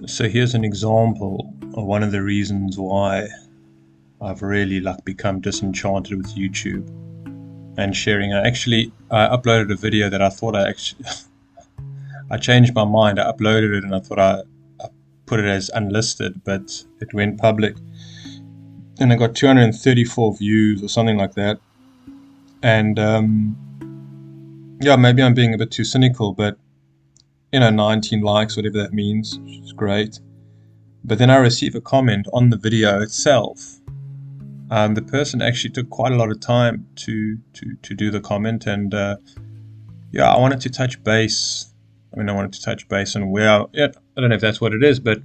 So here's an example of one of the reasons why I've really become disenchanted with YouTube and sharing. I uploaded a video that I thought I changed my mind. I uploaded it and I thought I put it as unlisted, but it went public and I got 234 views or something like that. And yeah, maybe I'm being a bit too cynical, but 19 likes, whatever that means, which is great. But then I receive a comment on the video itself. The person actually took quite a lot of time to do the comment, and yeah, I wanted to touch base. I wanted to touch base on I don't know if that's what it is, but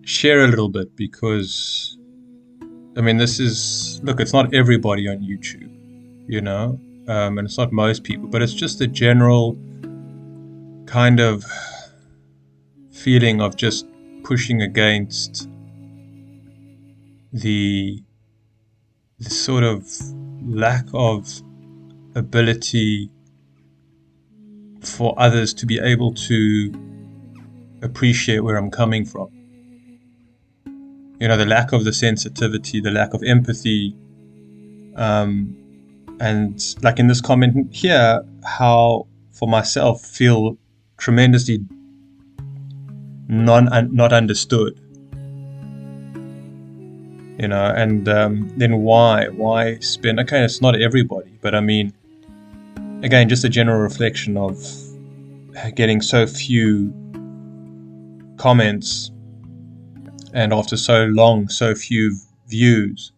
share a little bit, because look, it's not everybody on YouTube, and it's not most people, but it's just a general kind of feeling of just pushing against the sort of lack of ability for others to be able to appreciate where I'm coming from. The lack of the sensitivity, the lack of empathy, and like in this comment here, how for myself feel tremendously not understood. And then why spend? Okay, it's not everybody, but again, just a general reflection of getting so few comments, and after so long, so few views,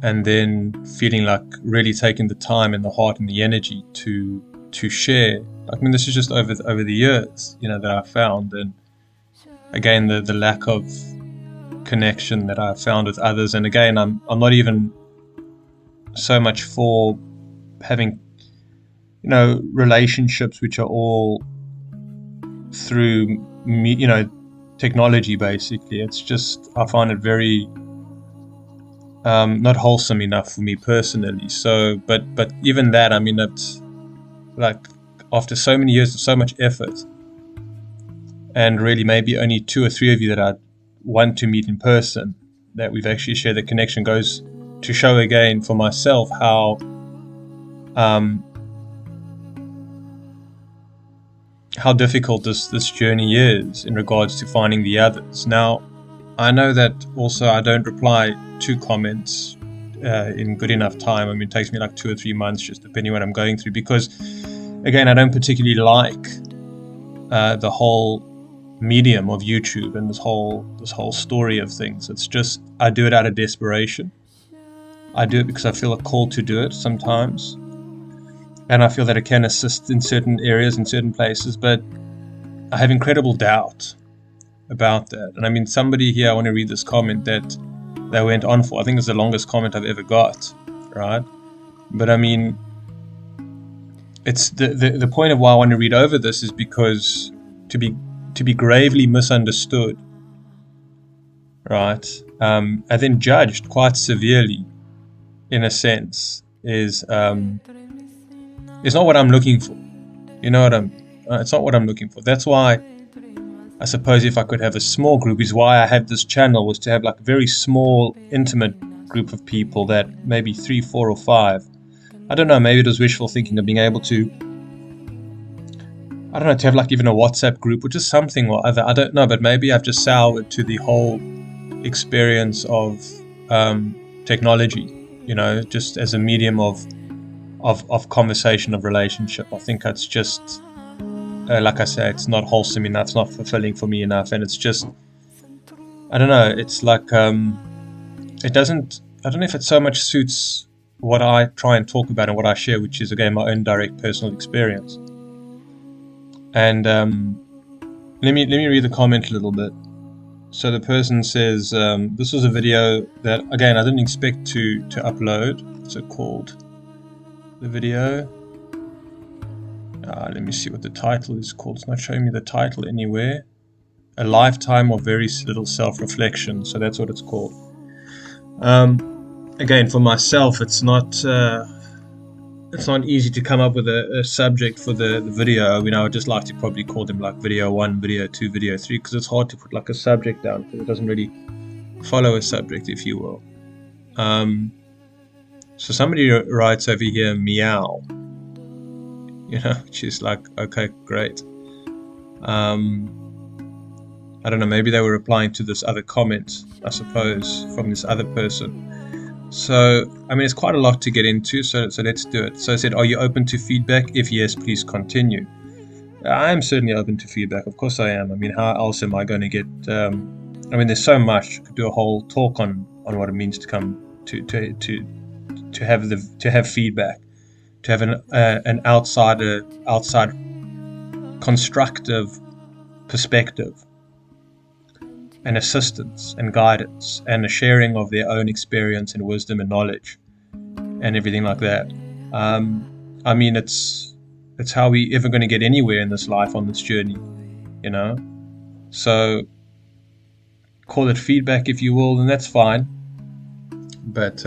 and then feeling like really taking the time and the heart and the energy to share. This is just over the years, that I found, and again, the lack of connection that I found with others. And again, I'm not even so much for having relationships which are all through technology. Basically, it's just, I find it very not wholesome enough for me personally. So but even that, it's like, after so many years of so much effort, and really maybe only 2 or 3 of you that I want to meet in person, that we've actually shared the connection, goes to show again for myself how difficult this journey is in regards to finding the others. Now, I know that also I don't reply to comments in good enough time. It takes me like 2 or 3 months, just depending on what I'm going through, because again, I don't particularly like the whole medium of YouTube and this whole story of things. It's just, I do it out of desperation. I do it because I feel a call to do it sometimes, and I feel that it can assist in certain areas, in certain places, but I have incredible doubt about that. And somebody here, I want to read this comment that they went on for. I think it's the longest comment I've ever got, right? But it's the point of why I want to read over this is because to be gravely misunderstood, right, and then judged quite severely, in a sense, is not what I'm looking for. It's not what I'm looking for. That's why I suppose if I could have a small group, is why I had this channel, was to have like a very small, intimate group of people, that maybe 3, 4, or 5. I don't know, maybe it was wishful thinking of being able to, I don't know, to have like even a WhatsApp group or just something or other. I don't know, but maybe I've just soured to the whole experience of technology, just as a medium of conversation, of relationship. I think it's just, like I say, it's not wholesome enough, it's not fulfilling for me enough, and it's just, I don't know, it's like, it doesn't, I don't know if it so much suits what I try and talk about and what I share, which is, again, my own direct personal experience. And let me read the comment a little bit. So the person says, this was a video that, again, I didn't expect to upload. What's it called? The video. Let me see what the title is called. It's not showing me the title anywhere. A lifetime of very little self-reflection. So that's what it's called. Again, for myself, it's not it's not easy to come up with a subject for the video. I mean, I would just like to probably call them like video 1, video 2, video 3, because it's hard to put like a subject down because it doesn't really follow a subject, if you will. So somebody writes over here, meow, which is like, okay, great. I don't know, maybe they were replying to this other comment, I suppose, from this other person. So, I mean, it's quite a lot to get into, so let's do it. So I said, are you open to feedback? If yes, please continue. I am certainly open to feedback. Of course I am. I mean, how else am I going to get... I mean, there's so much. I could do a whole talk on what it means to come to have feedback, to have an outside constructive perspective, and assistance and guidance and a sharing of their own experience and wisdom and knowledge and everything like that. I mean, it's how we ever going to get anywhere in this life, on this journey, so call it feedback if you will, and that's fine. But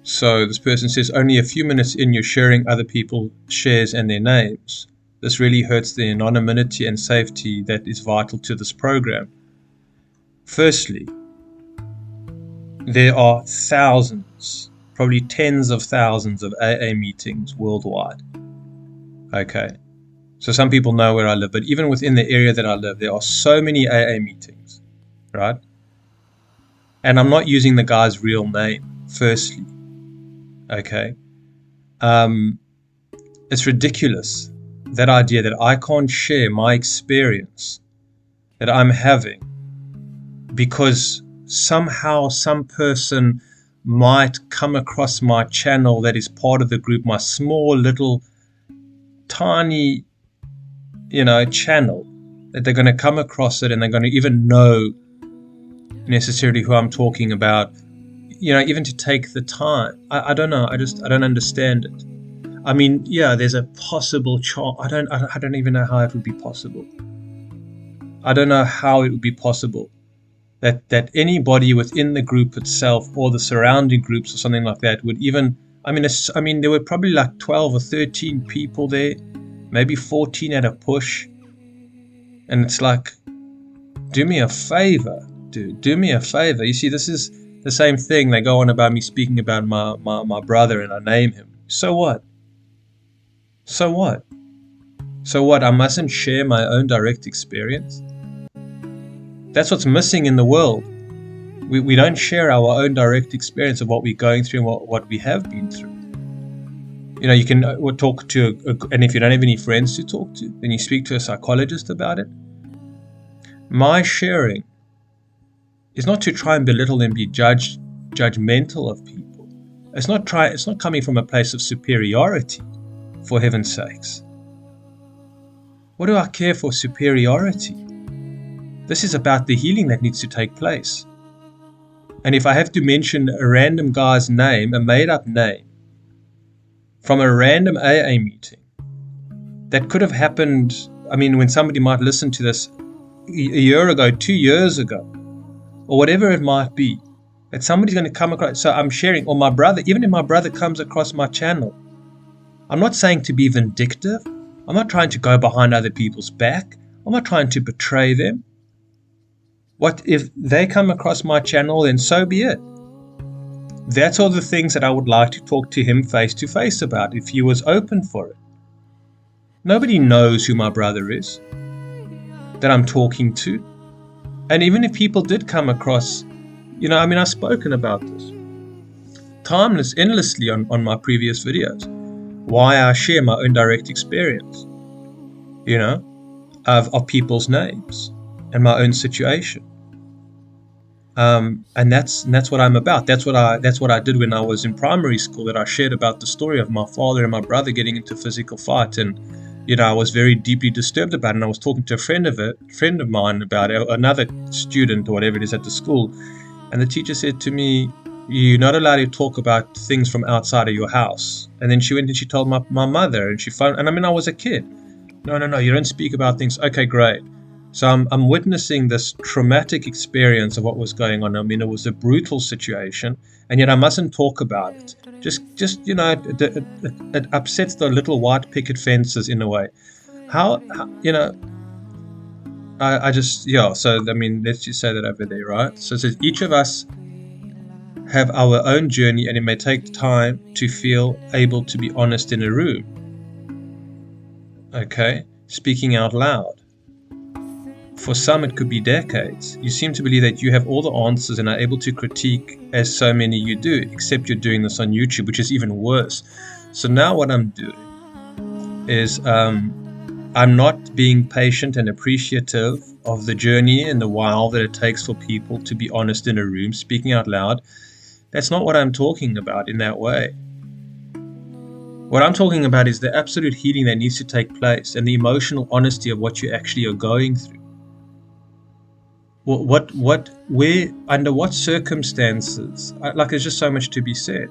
so this person says, only a few minutes in, you're sharing other people's shares and their names. This really hurts the anonymity and safety that is vital to this program. Firstly, there are thousands, probably tens of thousands of AA meetings worldwide. Okay, so some people know where I live, but even within the area that I live, there are so many AA meetings, right? And I'm not using the guy's real name, firstly. Okay, it's ridiculous, that idea that I can't share my experience that I'm having because somehow some person might come across my channel that is part of the group, my small little tiny channel, that they're going to come across it and they're going to even know necessarily who I'm talking about, even to take the time. I don't know. I don't understand it. I mean, yeah, there's a possible chance. I don't even know how it would be possible. I don't know how it would be possible that anybody within the group itself or the surrounding groups or something like that would even, I mean, there were probably like 12 or 13 people there, maybe 14 at a push. And it's like, do me a favor, dude, do me a favor. You see, this is the same thing. They go on about me speaking about my brother and I name him. So what? So what? So what? I mustn't share my own direct experience? That's what's missing in the world. We don't share our own direct experience of what we're going through and what we have been through. You can talk to, and if you don't have any friends to talk to, then you speak to a psychologist about it. My sharing is not to try and belittle and be judgmental of people. It's not coming from a place of superiority, for heaven's sakes. What do I care for superiority? This is about the healing that needs to take place. And if I have to mention a random guy's name, a made-up name, from a random AA meeting, that could have happened, I mean, when somebody might listen to this a year ago, 2 years ago, or whatever it might be, that somebody's going to come across. So I'm sharing, or my brother, even if my brother comes across my channel, I'm not saying to be vindictive. I'm not trying to go behind other people's back. I'm not trying to betray them. What if they come across my channel, then so be it. That's all the things that I would like to talk to him face to face about, if he was open for it. Nobody knows who my brother is that I'm talking to. And even if people did come across, I've spoken about this endlessly on my previous videos. Why I share my own direct experience, of people's names and my own situation. And that's what I'm about. That's what I did when I was in primary school, that I shared about the story of my father and my brother getting into physical fight, and I was very deeply disturbed about it. And I was talking to a friend of mine about it, another student or whatever it is at the school, and the teacher said to me, "You're not allowed to talk about things from outside of your house." And then she went and she told my mother, and she found, and I was a kid. No, you don't speak about things. Okay, great. So I'm witnessing this traumatic experience of what was going on. I mean, it was a brutal situation, and yet I mustn't talk about it. Just it upsets the little white picket fences in a way. How I just, yeah. So I mean, let's just say that over there, right? So it says each of us have our own journey, and it may take time to feel able to be honest in a room. Okay, speaking out loud. For some, it could be decades. You seem to believe that you have all the answers and are able to critique, as so many you do, except you're doing this on YouTube, which is even worse. So now what I'm doing is I'm not being patient and appreciative of the journey and the while that it takes for people to be honest in a room, speaking out loud. That's not what I'm talking about in that way. What I'm talking about is the absolute healing that needs to take place and the emotional honesty of what you actually are going through. Where, under what circumstances, like there's just so much to be said.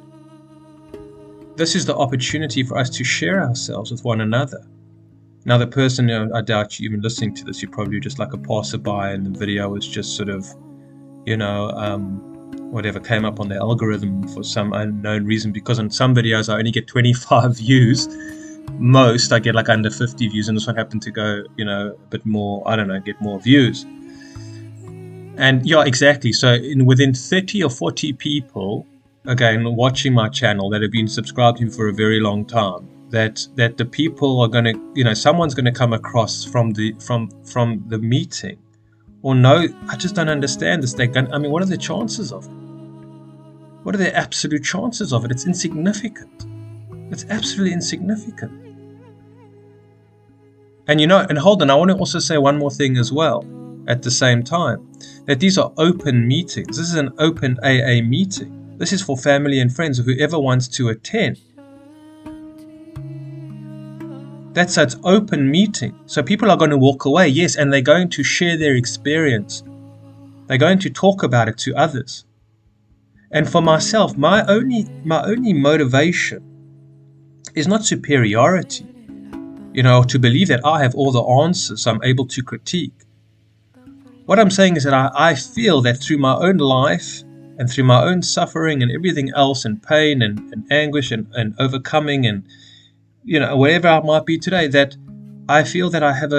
This is the opportunity for us to share ourselves with one another. Now the person, I doubt you even listening to this, you're probably just like a passerby and the video was just sort of, whatever came up on the algorithm for some unknown reason, because on some videos I only get 25 views. Most I get like under 50 views, and this one happened to go, a bit more, I don't know, get more views. And yeah, exactly. So within 30 or 40 people, again, watching my channel that have been subscribed to me for a very long time, that the people are going to, someone's going to come across from the meeting, or no, I just don't understand this. What are the chances of it? What are the absolute chances of it? It's insignificant. It's absolutely insignificant. And and hold on, I want to also say one more thing as well at the same time, that these are open meetings. This is an open AA meeting. This is for family and friends, whoever wants to attend. It's open meeting. So people are going to walk away, yes, and they're going to share their experience. They're going to talk about it to others. And for myself, my only motivation is not superiority, to believe that I have all the answers, so I'm able to critique. What I'm saying is that I feel that through my own life and through my own suffering and everything else, and pain and anguish and overcoming and wherever I might be today, that I feel that I have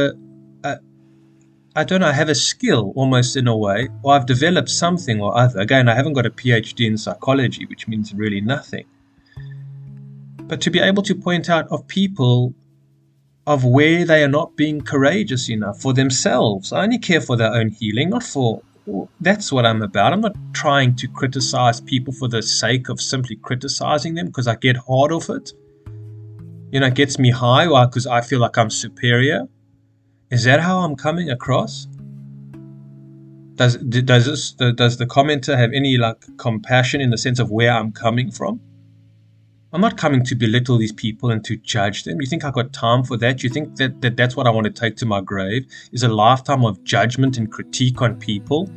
I have a skill almost in a way, or I've developed something or other. Again, I haven't got a PhD in psychology, which means really nothing. But to be able to point out of people of where they are not being courageous enough for themselves. I only care for their own healing, not for... That's what I'm about. I'm not trying to criticize people for the sake of simply criticizing them because I get hard off it. It gets me high because I feel like I'm superior. Is that how I'm coming across? Does the commenter have any compassion in the sense of where I'm coming from? I'm not coming to belittle these people and to judge them. You think I got time for that? You think that that's what I want to take to my grave? Is a lifetime of judgment and critique on people,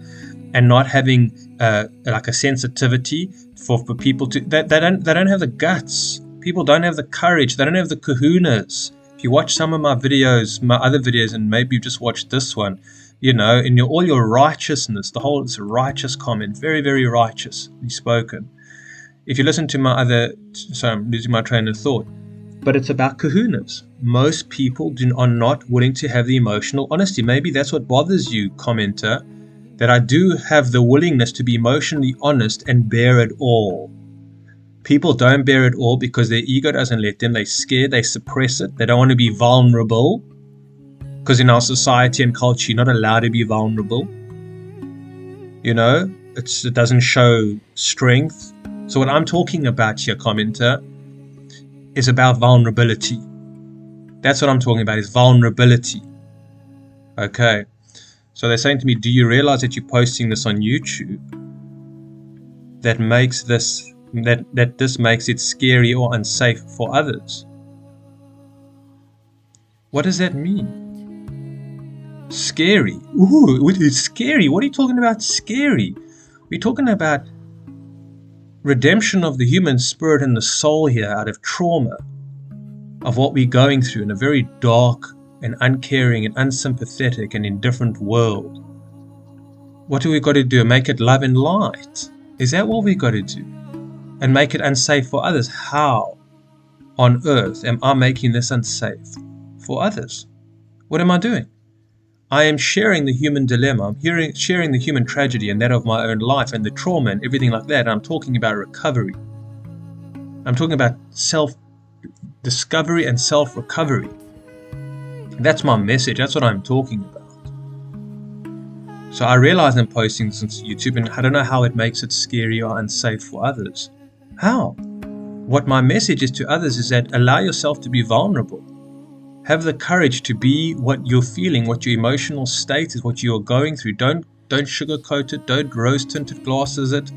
and not having a sensitivity for people to they don't have the guts. People don't have the courage. They don't have the kahunas. If you watch some of my videos, my other videos, and maybe you just watched this one, in all your righteousness, it's a righteous comment, very, very righteously spoken. If you listen to my other, sorry, I'm losing my train of thought, but it's about kahunas. Most people are not willing to have the emotional honesty. Maybe that's what bothers you, commenter, that I do have the willingness to be emotionally honest and bear it all. People don't bear it all because their ego doesn't let them. They're scared, they suppress it. They don't want to be vulnerable because in our society and culture, you're not allowed to be vulnerable. It doesn't show strength. So what I'm talking about here, commenter, is about vulnerability. That's what I'm talking about, is vulnerability. Okay. So they're saying to me, do you realize that you're posting this on YouTube? That this makes it scary or unsafe for others. What does that mean? Scary. Ooh, it's scary. What are you talking about scary? We're talking about redemption of the human spirit and the soul here out of trauma, of what we're going through in a very dark and uncaring and unsympathetic and indifferent world, what do we got to do? Make it love and light? Is that what we got to do? And make it unsafe for others? How on earth am I making this unsafe for others? What am I doing? I am sharing the human dilemma. I'm sharing the human tragedy and that of my own life and the trauma and everything like that. And I'm talking about recovery. I'm talking about self-discovery and self-recovery. That's my message. That's what I'm talking about. So I realize I'm posting this on YouTube, and I don't know how it makes it scary or unsafe for others. How? What my message is to others is that allow yourself to be vulnerable. Have the courage to be what you're feeling, what your emotional state is, what you're going through. Don't sugarcoat it. Don't rose-tinted glasses it.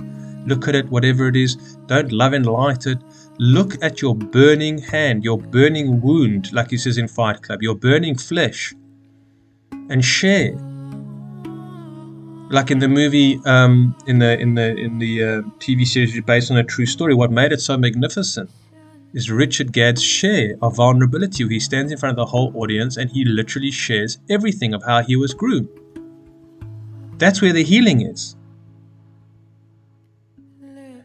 Look at it, whatever it is. Don't love and light it. Look at your burning hand, your burning wound, like he says in Fight Club, your burning flesh, and share. Like in the movie, in the TV series based on a true story, what made it so magnificent is Richard Gadd's share of vulnerability, where he stands in front of the whole audience and he literally shares everything of how he was groomed. That's where the healing is.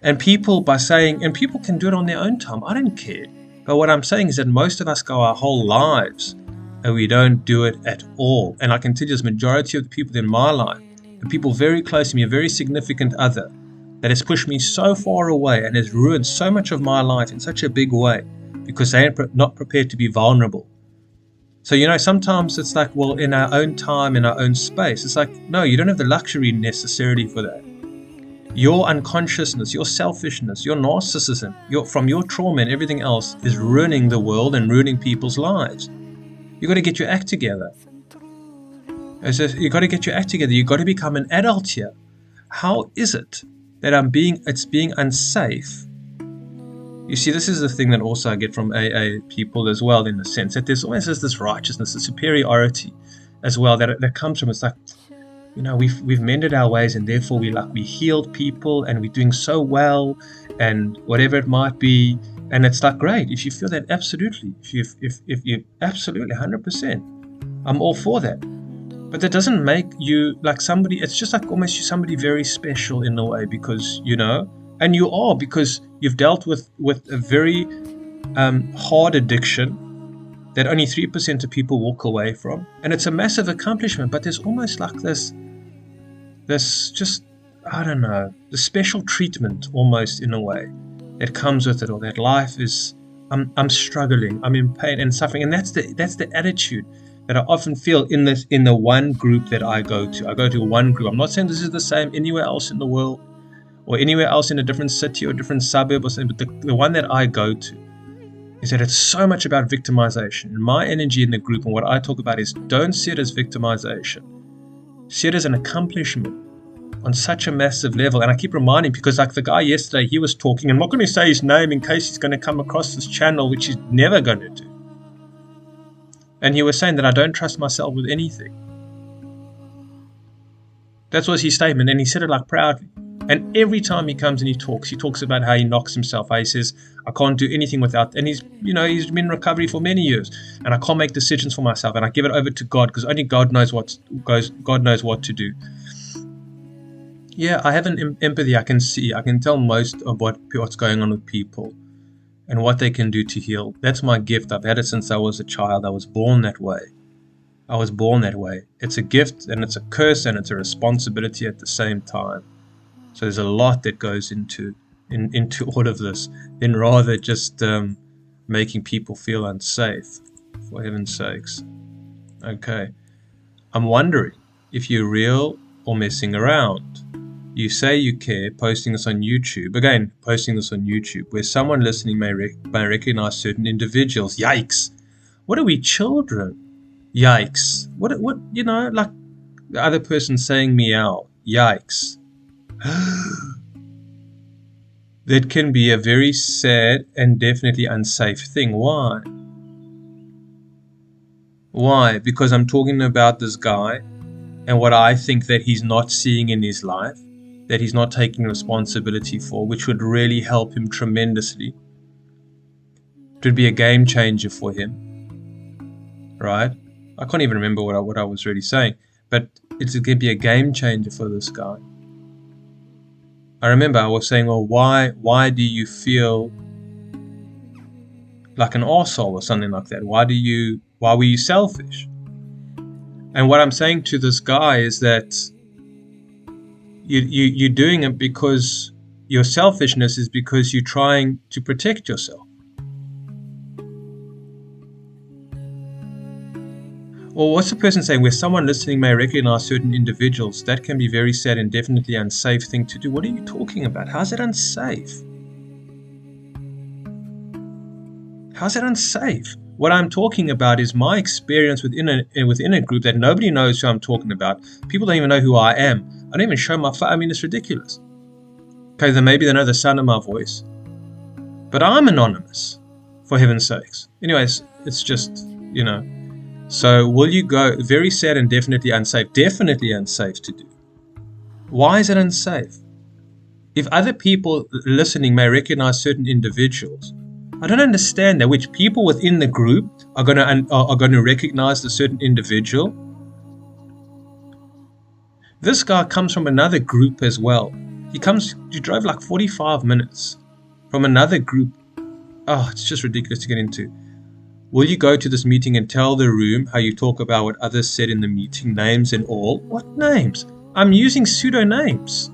And people can do it on their own time. I don't care. But what I'm saying is that most of us go our whole lives and we don't do it at all. And I can tell you, the majority of the people in my life, the people very close to me, a very significant other, that has pushed me so far away and has ruined so much of my life in such a big way because they are not prepared to be vulnerable. So, sometimes it's like, well, in our own time, in our own space, it's like, no, you don't have the luxury necessarily for that. Your unconsciousness, your selfishness, your narcissism, from your trauma and everything else is ruining the world and ruining people's lives. You've got to get your act together. You've got to get your act together. You've got to become an adult here. How is it that it's being unsafe? You see, this is the thing that also I get from AA people as well, in the sense that there's always this righteousness, this superiority as well that comes from. It's like, we've mended our ways and therefore we healed people and we're doing so well and whatever it might be. And it's like, great, if you feel that, absolutely. If you absolutely 100%, I'm all for that. But that doesn't make you like somebody. It's just like almost you're somebody very special in a way, because and you are, because you've dealt with a very hard addiction that only 3% of people walk away from, and it's a massive accomplishment. But there's almost like this just, I don't know, the special treatment almost in a way that comes with it, or that life is I'm struggling, I'm in pain and suffering, and that's the attitude that I often feel in the one group that I go to. I go to one group. I'm not saying this is the same anywhere else in the world or anywhere else in a different city or different suburb or something, but the one that I go to is that it's so much about victimization. And my energy in the group and what I talk about is, don't see it as victimization. See it as an accomplishment on such a massive level. And I keep reminding, because like the guy yesterday, he was talking, and I'm not going to say his name in case he's going to come across this channel, which he's never going to do. And he was saying that I don't trust myself with anything. That was his statement, and he said it like proudly. And every time he comes and he talks about how he knocks himself, how he says, I can't do anything without, and he's been in recovery for many years, and I can't make decisions for myself, and I give it over to God because only God knows what to do. Yeah, I have an empathy. I can tell most of what's going on with people and what they can do to heal. That's my gift. I've had it since I was a child. I was born that way. It's a gift and it's a curse and it's a responsibility at the same time. So there's a lot that goes into all of this, than rather just making people feel unsafe, for heaven's sakes. Okay. I'm wondering if you're real or messing around. You say you care, posting this on YouTube, where someone listening may recognize certain individuals. Yikes. What are we, children? Yikes. What, like the other person saying meow. Yikes. That can be a very sad and definitely unsafe thing. Why? Why? Because I'm talking about this guy and what I think that he's not seeing in his life, that he's not taking responsibility for, which would really help him tremendously. It would be a game changer for him, right? I can't even remember what I was really saying, but it's going to be a game changer for this guy. I remember I was saying, well, why do you feel like an arsehole or something like that? Why were you selfish? And what I'm saying to this guy is that you're doing it because your selfishness is because you're trying to protect yourself. Or what's the person saying? Where someone listening may recognize certain individuals, that can be very sad and definitely unsafe thing to do. What are you talking about? How's it unsafe? How's it unsafe? What I'm talking about is my experience within a group that nobody knows who I'm talking about. People don't even know who I am. I don't even show my face. I mean, it's ridiculous. Okay, then maybe they know the sound of my voice. But I'm anonymous, for heaven's sakes. Anyways, it's just, So will you go? Very sad and definitely unsafe. Definitely unsafe to do. Why is it unsafe? If other people listening may recognize certain individuals, I don't understand that. Which people within the group are going to recognize the certain individual? This guy comes from another group as well. He drove like 45 minutes from another group. Oh, it's just ridiculous to get into. Will you go to this meeting and tell the room how you talk about what others said in the meeting, names and all? What names? I'm using pseudonames.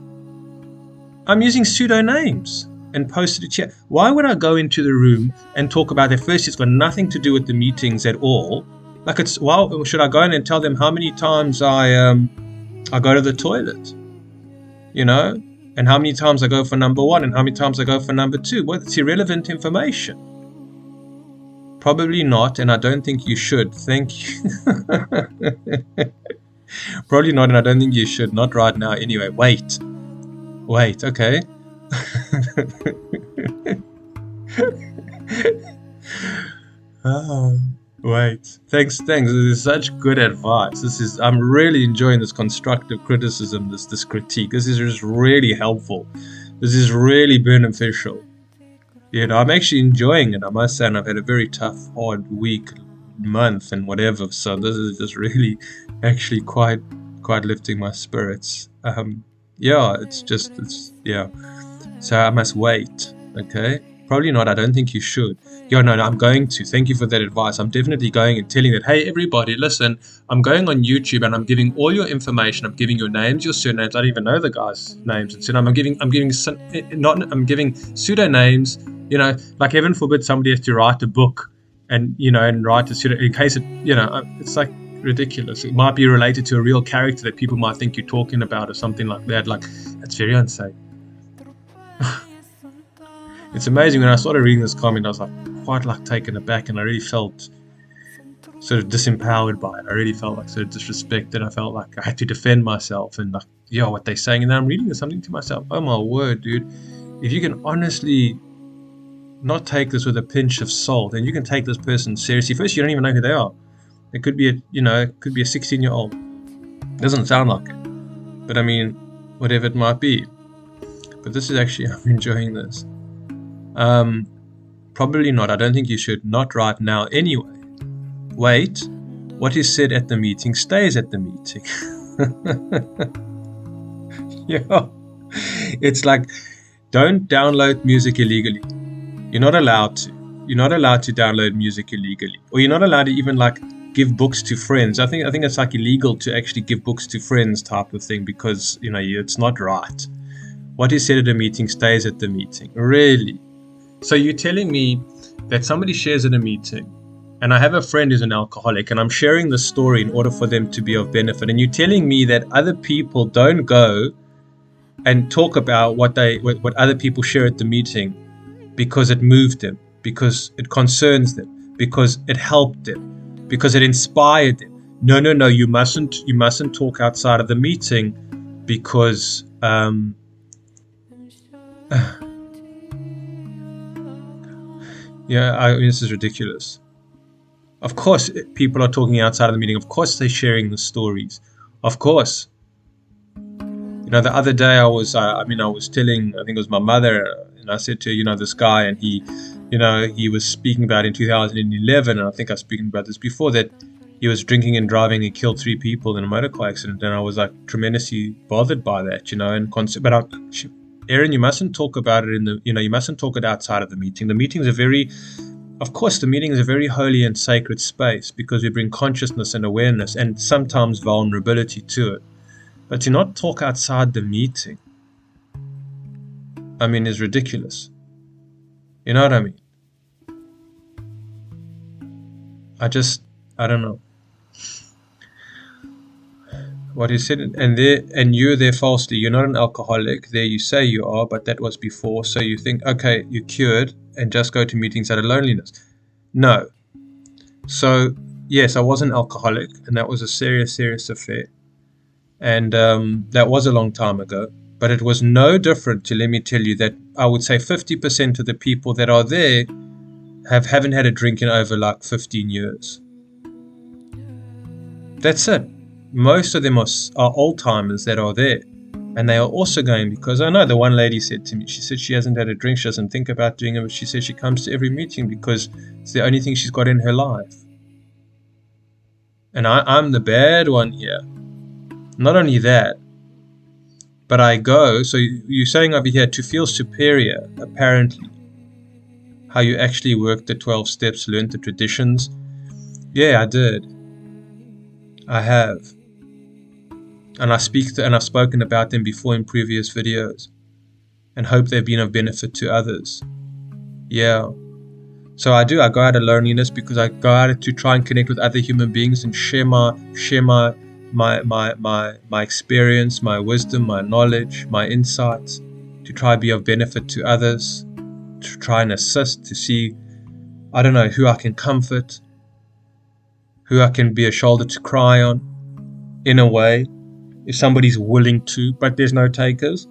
And posted a chat. Why would I go into the room and talk about that? First, it's got nothing to do with the meetings at all. Like should I go in and tell them how many times I go to the toilet? And how many times I go for number 1 and how many times I go for number 2? Well, it's irrelevant information. Probably not, and I don't think you should. Thank you. Probably not, and I don't think you should. Not right now. Anyway, wait, okay. Wait. Thanks. This is such good advice. I'm really enjoying this constructive criticism, this critique. This is just really helpful. This is really beneficial. I'm actually enjoying it, I must say, and I've had a very tough, hard week, month, and whatever. So this is just really, actually quite lifting my spirits. So I must wait. Okay, probably not. I don't think you should. No, I'm going to. Thank you for that advice. I'm definitely going and telling that, hey, everybody, listen, I'm going on YouTube and I'm giving all your information. I'm giving your names, your surnames. I don't even know the guys' names and surnames. I'm giving pseudonames. Like heaven forbid somebody has to write a book and write a pseudo in case it's like ridiculous. It might be related to a real character that people might think you're talking about or something like that. Like, that's very unsafe. It's amazing. When I started reading this comment, I was quite taken aback, and I really felt sort of disempowered by it. I really felt sort of disrespected. I felt like I had to defend myself and what they're saying. And then I'm reading something to myself. Oh my word, dude! If you can honestly not take this with a pinch of salt, and you can take this person seriously. First, you don't even know who they are. It could be a 16-year-old. Doesn't sound like it, but I mean, whatever it might be. But this is actually, I'm enjoying this. Probably not. I don't think you should. Not right now. Anyway, wait. What is said at the meeting stays at the meeting. It's like, don't download music illegally. You're not allowed to. You're not allowed to download music illegally, or you're not allowed to even give books to friends. I think it's illegal to actually give books to friends type of thing, because it's not right. What is said at a meeting stays at the meeting. Really? So you're telling me that somebody shares at a meeting, and I have a friend who's an alcoholic, and I'm sharing the story in order for them to be of benefit, and you're telling me that other people don't go and talk about what other people share at the meeting because it moved them, because it concerns them, because it helped them, because it inspired them. No, you mustn't talk outside of the meeting because this is ridiculous. Of course, people are talking outside of the meeting. Of course, they're sharing the stories. Of course. The other day I was telling, I think it was my mother, and I said to her, this guy, and he was speaking about in 2011, and I think I was speaking about this before, that, he was drinking and driving and killed 3 people in a motor car accident, and I was like tremendously bothered by that, but Aaron, you mustn't talk about it you mustn't talk it outside of the meeting. The meeting is of course, the meeting is a very holy and sacred space because we bring consciousness and awareness and sometimes vulnerability to it. But to not talk outside the meeting, is ridiculous. You know what I mean? I don't know. What he said, and you're there falsely. You're not an alcoholic. There you say you are, but that was before. So you think, okay, you're cured and just go to meetings out of loneliness. No. So, yes, I was an alcoholic, and that was a serious, serious affair. And that was a long time ago. But it was no different to, let me tell you, that I would say 50% of the people that are there haven't had a drink in over like 15 years. That's it. Most of them are old-timers that are there. And they are also going, because I know the one lady said to me, she said she hasn't had a drink, she doesn't think about doing it, but she says she comes to every meeting because it's the only thing she's got in her life. And I'm the bad one here. Not only that, but I go, so you're saying over here, to feel superior, apparently. How you actually worked the 12 steps, learned the traditions. Yeah, I did. I have. And I've spoken about them before in previous videos, and hope they've been of benefit to others. Yeah. So I go out of loneliness because I go out to try and connect with other human beings and share my experience, my wisdom, my knowledge, my insights, to try and be of benefit to others, to try and assist, to see, I don't know, who I can comfort, who I can be a shoulder to cry on, in a way, if somebody's willing to, but there's no takers.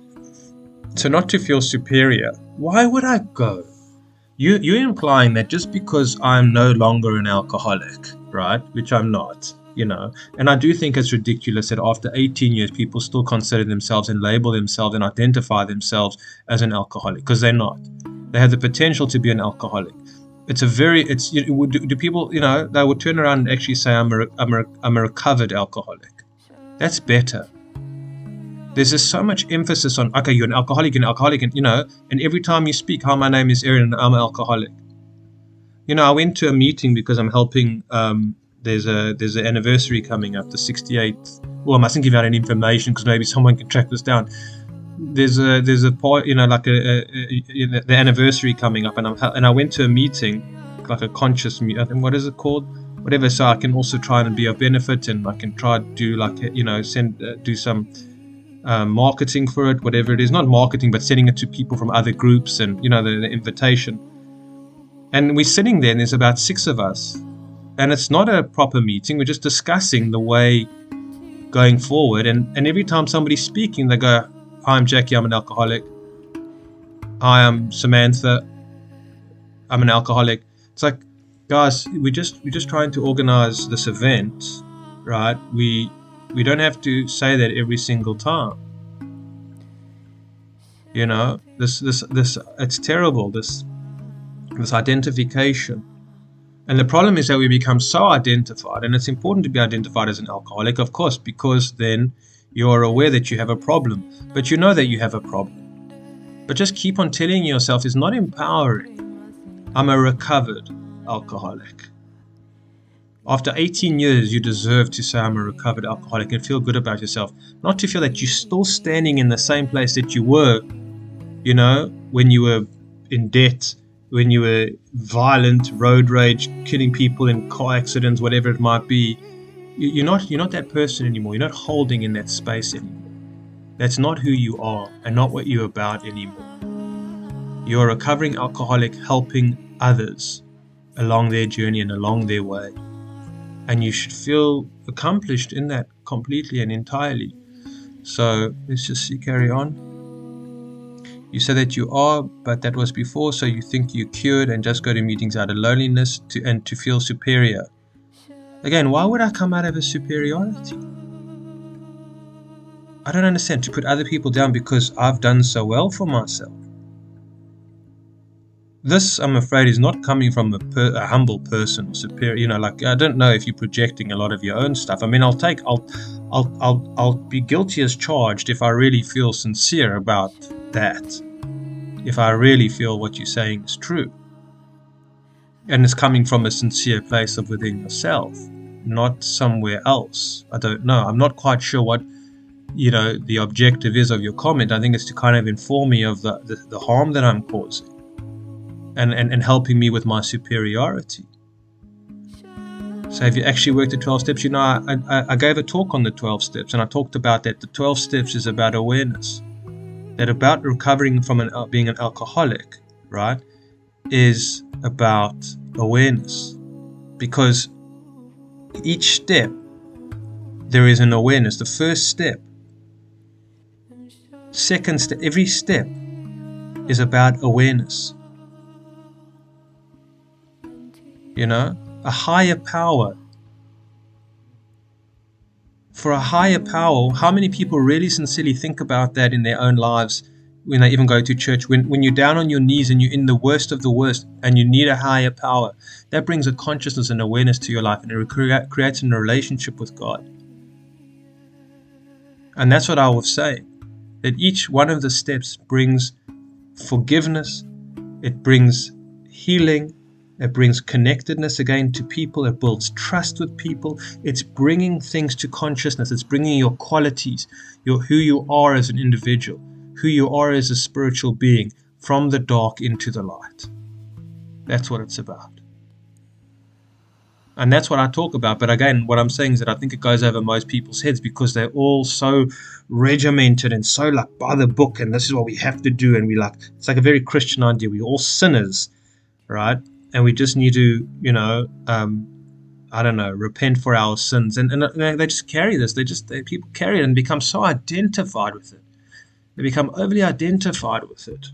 So not to feel superior. Why would I go? You're implying that just because I'm no longer an alcoholic, right, which I'm not, and I do think it's ridiculous that after 18 years people still consider themselves and label themselves and identify themselves as an alcoholic, because they're not. They have the potential to be an alcoholic. Do people, they would turn around and actually say I'm a recovered alcoholic. That's better. There's just so much emphasis on, okay, you're an alcoholic, and every time you speak, my name is Aaron and I'm an alcoholic. I went to a meeting because I'm helping, there's an anniversary coming up, the 68th. Well, I mustn't give out any information because maybe someone can track this down. There's a part, the anniversary coming up, and I went to a meeting, like a conscious meeting. I think, what is it called? Whatever. So I can also try and be of benefit, and I can try to do do some marketing for it, whatever it is. Not marketing, but sending it to people from other groups, and the invitation. And we're sitting there, and there's about 6 of us, and it's not a proper meeting. We're just discussing the way going forward. And every time somebody's speaking, they go, "Hi, I'm Jackie, I'm an alcoholic. Hi, I'm Samantha, I'm an alcoholic." It's like, guys, we're just trying to organize this event, right? We don't have to say that every single time. This it's terrible, this identification. And the problem is that we become so identified, and it's important to be identified as an alcoholic, of course, because then you're aware that you have a problem, but you know that you have a problem. But just keep on telling yourself is not empowering. I'm a recovered alcoholic. After 18 years, you deserve to say I'm a recovered alcoholic and feel good about yourself. Not to feel that you're still standing in the same place that you were, when you were in debt, when you were violent, road rage, killing people in car accidents, whatever it might be. You're not that person anymore. You're not holding in that space anymore. That's not who you are and not what you're about anymore. You're a recovering alcoholic helping others along their journey and along their way. And you should feel accomplished in that completely and entirely. So let's just carry on. You said that you are, but that was before, so you think you're cured and just go to meetings out of loneliness to feel superior. Again, why would I come out of a superiority? I don't understand. To put other people down because I've done so well for myself. this, I'm afraid, is not coming from a humble person or superior. You know, like, I don't know if you're projecting a lot of your own stuff. I mean, I'll be guilty as charged if I really feel sincere about that. If I really feel what you're saying is true, and it's coming from a sincere place of within yourself, not somewhere else. I don't know. I'm not quite sure what the objective is of your comment. I think it's to kind of inform me of the harm that I'm causing, and helping me with my superiority. So have you actually worked the 12 steps? I gave a talk on the 12 steps, and I talked about that the 12 steps is about awareness, that about recovering from being an alcoholic, right, is about awareness. Because each step, there is an awareness. The first step, second step, every step is about awareness. A higher power. For a higher power, how many people really sincerely think about that in their own lives when they even go to church? When you're down on your knees and you're in the worst of the worst and you need a higher power, that brings a consciousness and awareness to your life, and it creates a relationship with God. And that's what I was saying, that each one of the steps brings forgiveness, it brings healing, it brings connectedness again to people, it builds trust with people, it's bringing things to consciousness, it's bringing your qualities, who you are as an individual, who you are as a spiritual being, from the dark into the light. That's what it's about. And that's what I talk about. But again, what I'm saying is that I think it goes over most people's heads because they're all so regimented and so like by the book, and this is what we have to do. And it's like a very Christian idea. We're all sinners, right? And we just need to, repent for our sins. And they just carry this. People carry it and become so identified with it. They become overly identified with it.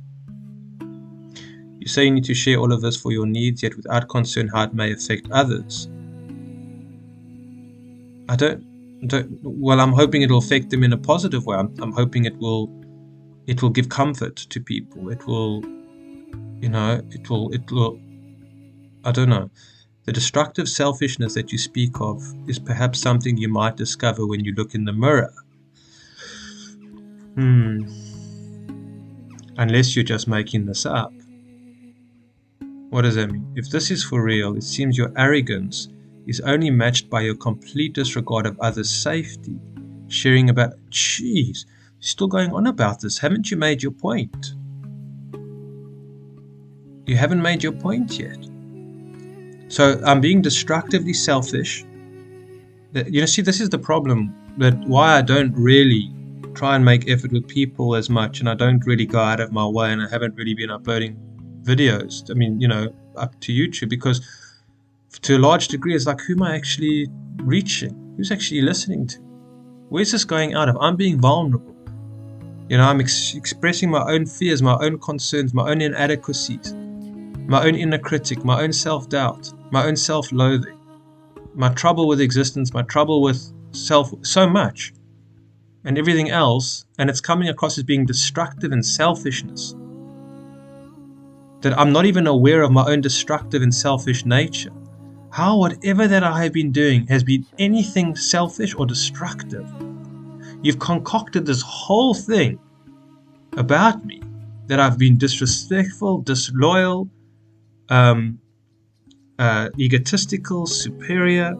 You say you need to share all of this for your needs, yet without concern how it may affect others. I'm hoping it'll affect them in a positive way. I'm hoping it will give comfort to people. It will, I don't know. The destructive selfishness that you speak of is perhaps something you might discover when you look in the mirror. Unless you're just making this up. What does that mean? If this is for real, it seems your arrogance is only matched by your complete disregard of others' safety. Sharing about, you're still going on about this. Haven't you made your point? You haven't made your point yet. So I'm being destructively selfish. See, this is the problem. That why I don't really try and make effort with people as much, and I don't really go out of my way, and I haven't really been uploading videos, up to YouTube, because to a large degree it's like, who am I actually reaching? Who's actually listening to? Where's this going out of? I'm being vulnerable. I'm expressing my own fears, my own concerns, my own inadequacies, my own inner critic, my own self-doubt, my own self-loathing, my trouble with existence, my trouble with self, so much, and everything else, and it's coming across as being destructive and selfishness. That I'm not even aware of my own destructive and selfish nature. How whatever that I have been doing has been anything selfish or destructive. You've concocted this whole thing about me, that I've been disrespectful, disloyal, egotistical, superior,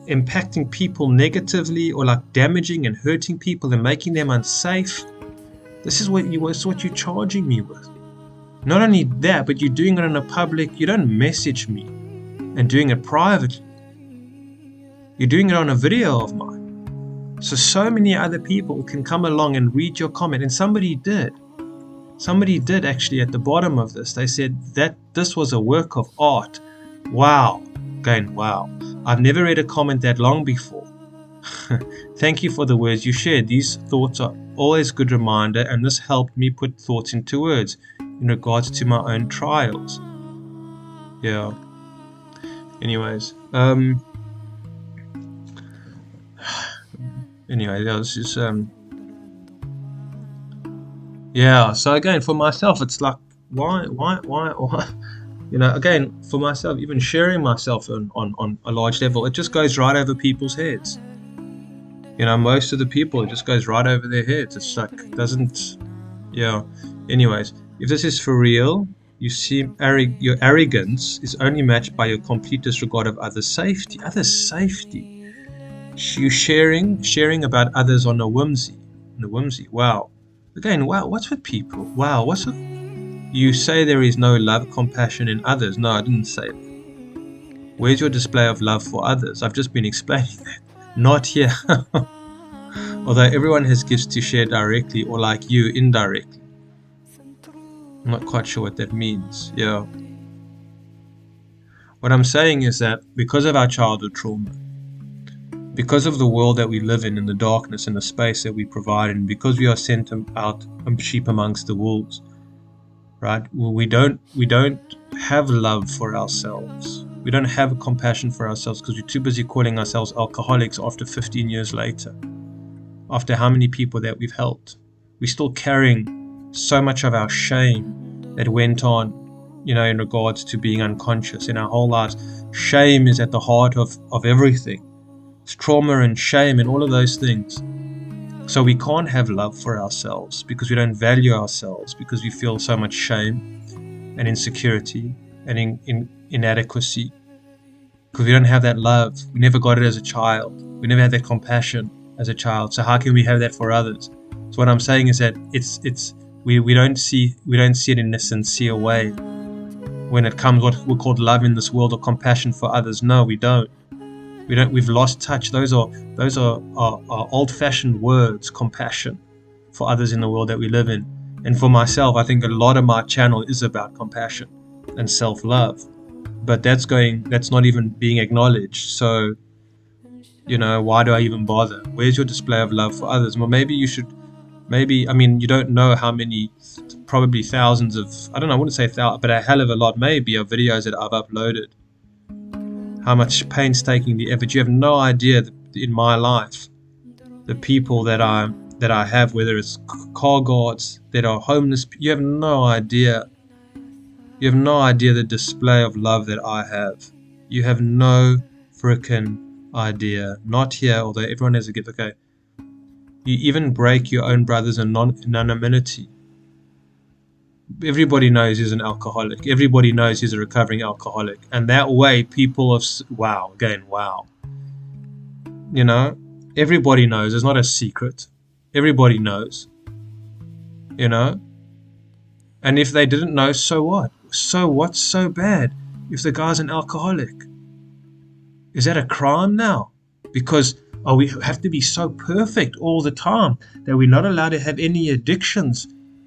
impacting people negatively, or like damaging and hurting people and making them unsafe. This is what you're charging me with. Not only that, but you're doing it in a public. You don't message me and doing it privately. You're doing it on a video of mine. So many other people can come along and read your comment. And somebody did. Somebody did actually at the bottom of this. They said that this was a work of art. Wow. Again, wow. I've never read a comment that long before. Thank you for the words you shared. These thoughts are always a good reminder, and this helped me put thoughts into words in regards to my own trials. Yeah. Anyways, this is Yeah. So again, for myself, it's like, why? Again, for myself, even sharing myself on a large level, it just goes right over people's heads. Most of the people, it just goes right over their heads. It's like, doesn't, yeah. Anyways, if this is for real, your arrogance is only matched by your complete disregard of others' safety. Others' safety. You sharing about others on a whimsy. Wow. Again, wow. What's with people? Wow. What's with, you say there is no love, compassion in others. No, I didn't say that. Where's your display of love for others? I've just been explaining that. Not here. Although everyone has gifts to share directly or like you indirectly. I'm not quite sure what that means. Yeah. What I'm saying is that because of our childhood trauma, because of the world that we live in the darkness and the space that we provide, and because we are sent out sheep amongst the wolves, right? We don't have love for ourselves. We don't have compassion for ourselves because we're too busy calling ourselves alcoholics after 15 years later. After how many people that we've helped, we're still carrying so much of our shame that went on, in regards to being unconscious in our whole lives. Shame is at the heart of everything. It's trauma and shame and all of those things. So we can't have love for ourselves because we don't value ourselves, because we feel so much shame and insecurity and inadequacy, because we don't have that love. We never got it as a child. We never had that compassion as a child. So how can we have that for others? So what I'm saying is that we don't see it in a sincere way when it comes what we call love in this world or compassion for others. No, we don't. We've lost touch. Those are old-fashioned words, compassion for others in the world that we live in. And for myself, I think a lot of my channel is about compassion and self-love. But that's not even being acknowledged. So, why do I even bother? Where's your display of love for others? Well, maybe you should, you don't know how many, probably thousands of, I don't know, I wouldn't say thousands, but a hell of a lot maybe of videos that I've uploaded. How much painstaking the effort. You have no idea in my life, the people that I have, whether it's car guards that are homeless, you have no idea. You have no idea the display of love that I have. You have no frickin' idea. Not here, although everyone has a gift. Okay. You even break your own brothers in anonymity. Everybody knows he's an alcoholic. Everybody knows he's a recovering alcoholic. And that way, people of... Wow. Again, wow. Everybody knows. It's not a secret. Everybody knows. And if they didn't know, so what? So what's so bad if the guy's an alcoholic? Is that a crime now? Because we have to be so perfect all the time that we're not allowed to have any addictions.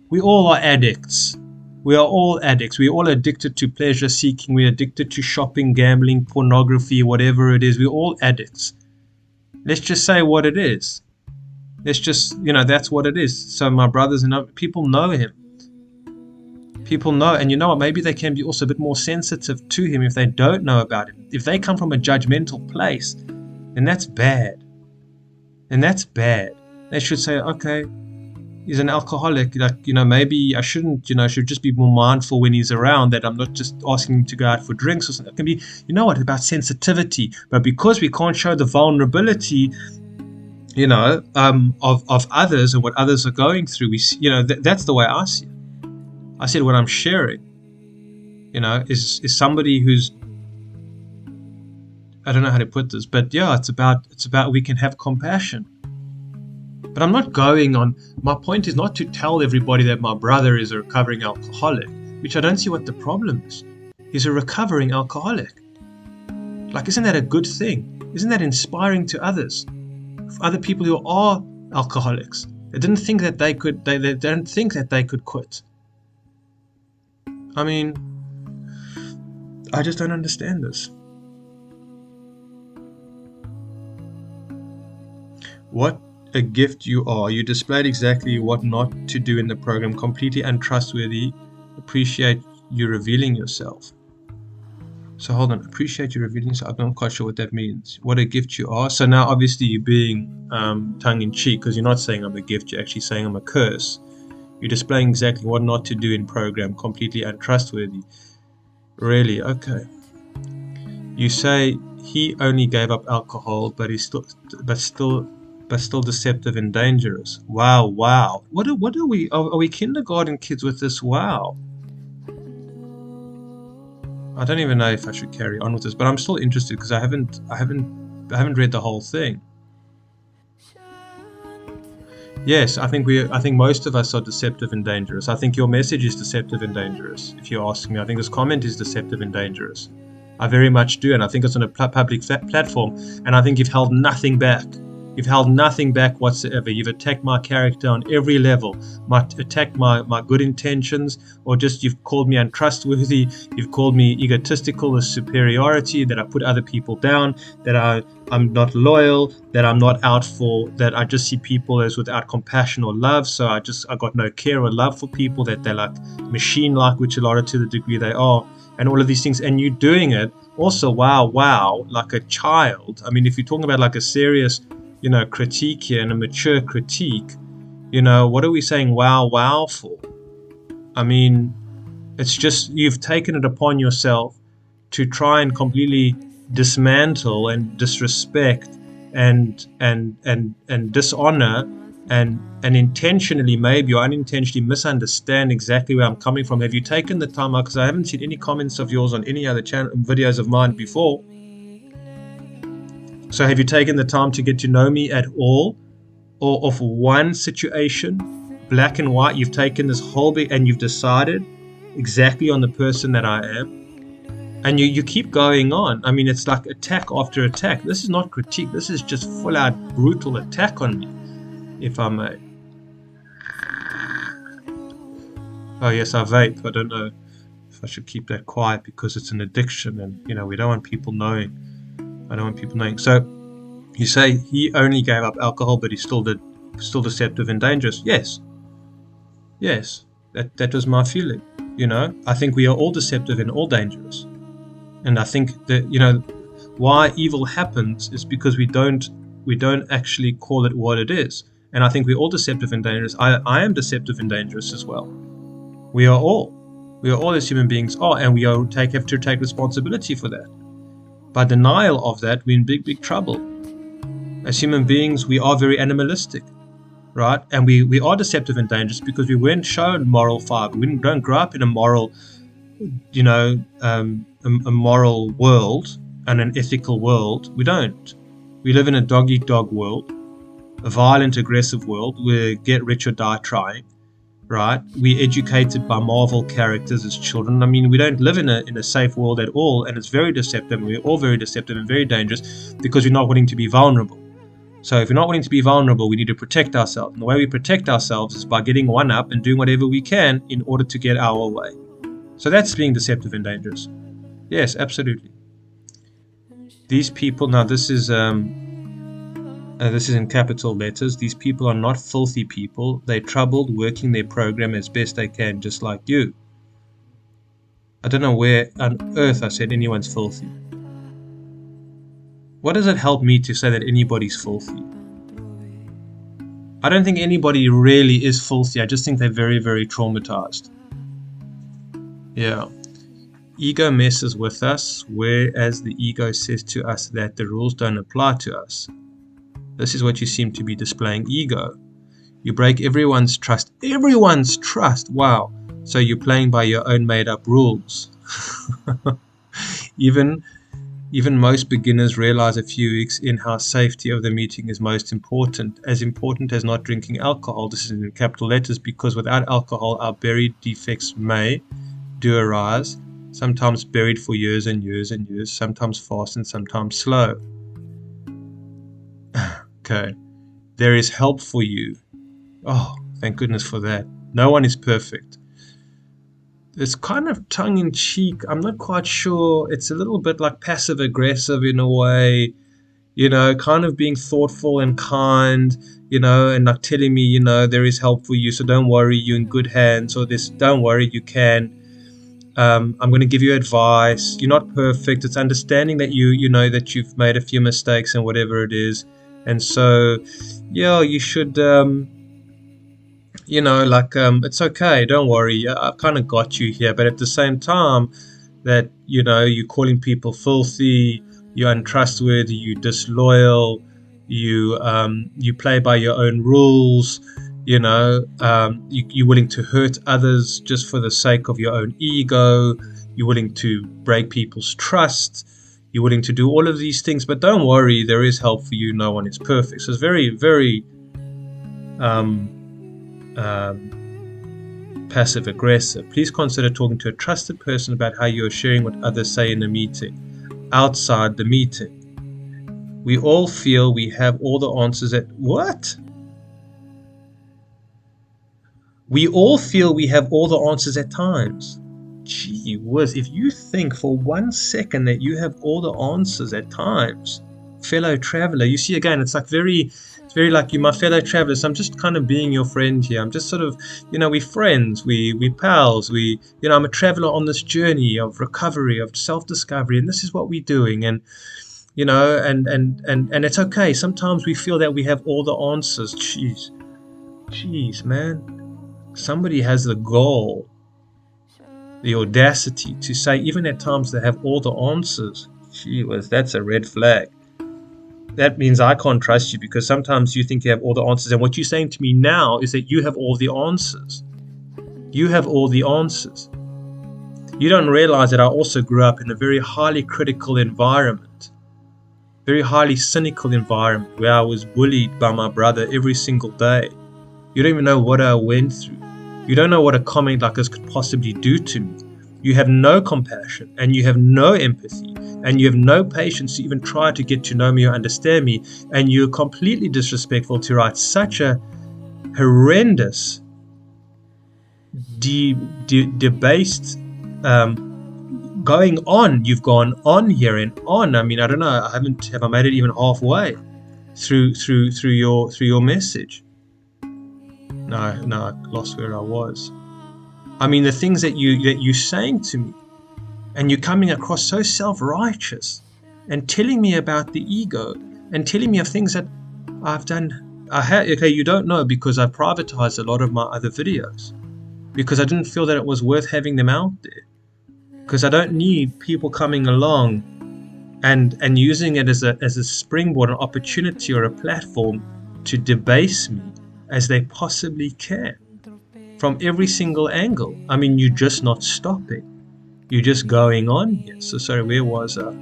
We all are addicts. We are all addicts. We're all addicted to pleasure seeking. We're addicted to shopping, gambling, pornography, whatever it is. We're all addicts. Let's just say what it is. Let's just, that's what it is. So my brothers and people know him. People know, and you know what? Maybe they can be also a bit more sensitive to him if they don't know about him. If they come from a judgmental place, then that's bad. And that's bad. They should say, okay, he's an alcoholic. Maybe I shouldn't, should just be more mindful when he's around, that I'm not just asking him to go out for drinks or something. It can be, about sensitivity. But because we can't show the vulnerability, of others and what others are going through, that's the way I see it. I said what I'm sharing, is somebody who's, I don't know how to put this, but yeah, it's about we can have compassion. But I'm not going on, my point is not to tell everybody that my brother is a recovering alcoholic, which I don't see what the problem is. He's a recovering alcoholic. Like, isn't that a good thing? Isn't that inspiring to others? For other people who are alcoholics. They don't think that they could quit. I just don't understand this. What a gift you are. You displayed exactly what not to do in the program. Completely untrustworthy. Appreciate you revealing yourself. So hold on. Appreciate you revealing yourself. I'm not quite sure what that means. What a gift you are. So now obviously you're being tongue-in-cheek, because you're not saying I'm a gift. You're actually saying I'm a curse. You're displaying exactly what not to do in program. Completely untrustworthy. Really? Okay. You say he only gave up alcohol, but still deceptive and dangerous. Wow, wow. What are we? Are we kindergarten kids with this? Wow. I don't even know if I should carry on with this, but I'm still interested because I haven't read the whole thing. Yes, I think most of us are deceptive and dangerous. I think your message is deceptive and dangerous. If you ask me, I think this comment is deceptive and dangerous. I very much do, and I think it's on a public platform, and I think you've held nothing back. You've held nothing back whatsoever. You've attacked my character on every level. Attacked my good intentions, or just you've called me untrustworthy. You've called me egotistical or superiority, that I put other people down, that I'm not loyal, that I'm not out for, that I just see people as without compassion or love. So I got no care or love for people, that they're like machine-like, which a lot of to the degree they are, and all of these things. And you doing it also, wow, like a child. I mean, if you're talking about like a serious, critique here and a mature critique, what are we saying wow for? I mean, it's just you've taken it upon yourself to try and completely dismantle and disrespect and dishonor and intentionally, maybe, or unintentionally misunderstand exactly where I'm coming from. Have you taken the time out? Because I haven't seen any comments of yours on any other videos of mine before. So have you taken the time to get to know me at all, or of one situation, black and white? You've taken this whole bit and you've decided exactly on the person that I am, and you keep going on. I mean, it's like attack after attack. This is not critique. This is just full out brutal attack on me, if I may. Oh yes, I vape. I don't know if I should keep that quiet because it's an addiction, and we don't want people knowing. I don't want people knowing. So you say he only gave up alcohol, but he's still deceptive and dangerous. Yes, that was my feeling. I think we are all deceptive and all dangerous, and I think that why evil happens is because we don't actually call it what it is. And I think we're all deceptive and dangerous. I am deceptive and dangerous as well. We are all as human beings are, and we have to take responsibility for that. By denial of that, we're in big trouble. As human beings, we are very animalistic, right? And we are deceptive and dangerous because we weren't shown moral fiber. We don't grow up in a moral, a moral world and an ethical world. We don't. We live in a dog-eat-dog world, a violent, aggressive world. We get rich or die trying. Right? We're educated by Marvel characters as children. I mean, we don't live in a safe world at all, and it's very deceptive. We're all very deceptive and very dangerous because we're not willing to be vulnerable. So if we're not willing to be vulnerable, we need to protect ourselves. And the way we protect ourselves is by getting one up and doing whatever we can in order to get our way. So that's being deceptive and dangerous. Yes, absolutely. These people, now this is in capital letters. These people are not filthy people. They're troubled, working their program as best they can, just like you. I don't know where on earth I said anyone's filthy. What does it help me to say that anybody's filthy? I don't think anybody really is filthy. I just think they're very, very traumatized. Yeah. Ego messes with us, whereas the ego says to us that the rules don't apply to us. This is what you seem to be displaying, ego. You break everyone's trust. Everyone's trust. Wow. So you're playing by your own made-up rules. Even most beginners realize a few weeks in how safety of the meeting is most important. As important as not drinking alcohol. This is in capital letters because without alcohol, our buried defects do arise. Sometimes buried for years and years and years. Sometimes fast and sometimes slow. Okay, there is help for you. Oh, thank goodness for that. No one is perfect. It's kind of tongue-in-cheek. I'm not quite sure. It's a little bit like passive-aggressive in a way, kind of being thoughtful and kind, and like telling me, there is help for you, so don't worry, you're in good hands, or this, don't worry, you can. I'm going to give you advice. You're not perfect. It's understanding that that you've made a few mistakes and whatever it is. And so, yeah, you should like, it's okay, don't worry, I've kind of got you here. But at the same time, that, you're calling people filthy, you're untrustworthy, you're disloyal, you play by your own rules, you're willing to hurt others just for the sake of your own ego, you're willing to break people's trust, you're willing to do all of these things. But don't worry, there is help for you, no one is perfect. So it's very, very passive aggressive. Please consider talking to a trusted person about how you are sharing what others say in a meeting. Outside the meeting, we all feel we have all the answers at what? We all feel we have all the answers at times. Gee whiz, if you think for 1 second that you have all the answers at times, fellow traveler, you see, again, it's very like, you're my fellow traveler, so I'm just kind of being your friend here. I'm just sort of, we're friends, we pals, I'm a traveler on this journey of recovery, of self-discovery, and this is what we're doing. And and it's okay. Sometimes we feel that we have all the answers. Jeez, man. Somebody has the gall, the audacity to say, even at times, they have all the answers. Gee whiz, that's a red flag. That means I can't trust you, because sometimes you think you have all the answers. And what you're saying to me now is that you have all the answers. You have all the answers. You don't realize that I also grew up in a very highly critical environment, very highly cynical environment, where I was bullied by my brother every single day. You don't even know what I went through. You don't know what a comment like this could possibly do to me. You have no compassion, and you have no empathy, and you have no patience to even try to get to know me or understand me, and you're completely disrespectful to write such a horrendous, debased, going on. You've gone on here and on. I mean, I don't know. Have I made it even halfway through your message? No, I lost where I was. I mean, the things that you're saying to me, and you're coming across so self-righteous, and telling me about the ego, and telling me of things that I've done. Okay, you don't know, because I privatized a lot of my other videos, because I didn't feel that it was worth having them out there, because I don't need people coming along and using it as a springboard, an opportunity, or a platform to debase me as they possibly can, from every single angle. I mean, you're just not stopping. You're just going on here. So sorry, where was I?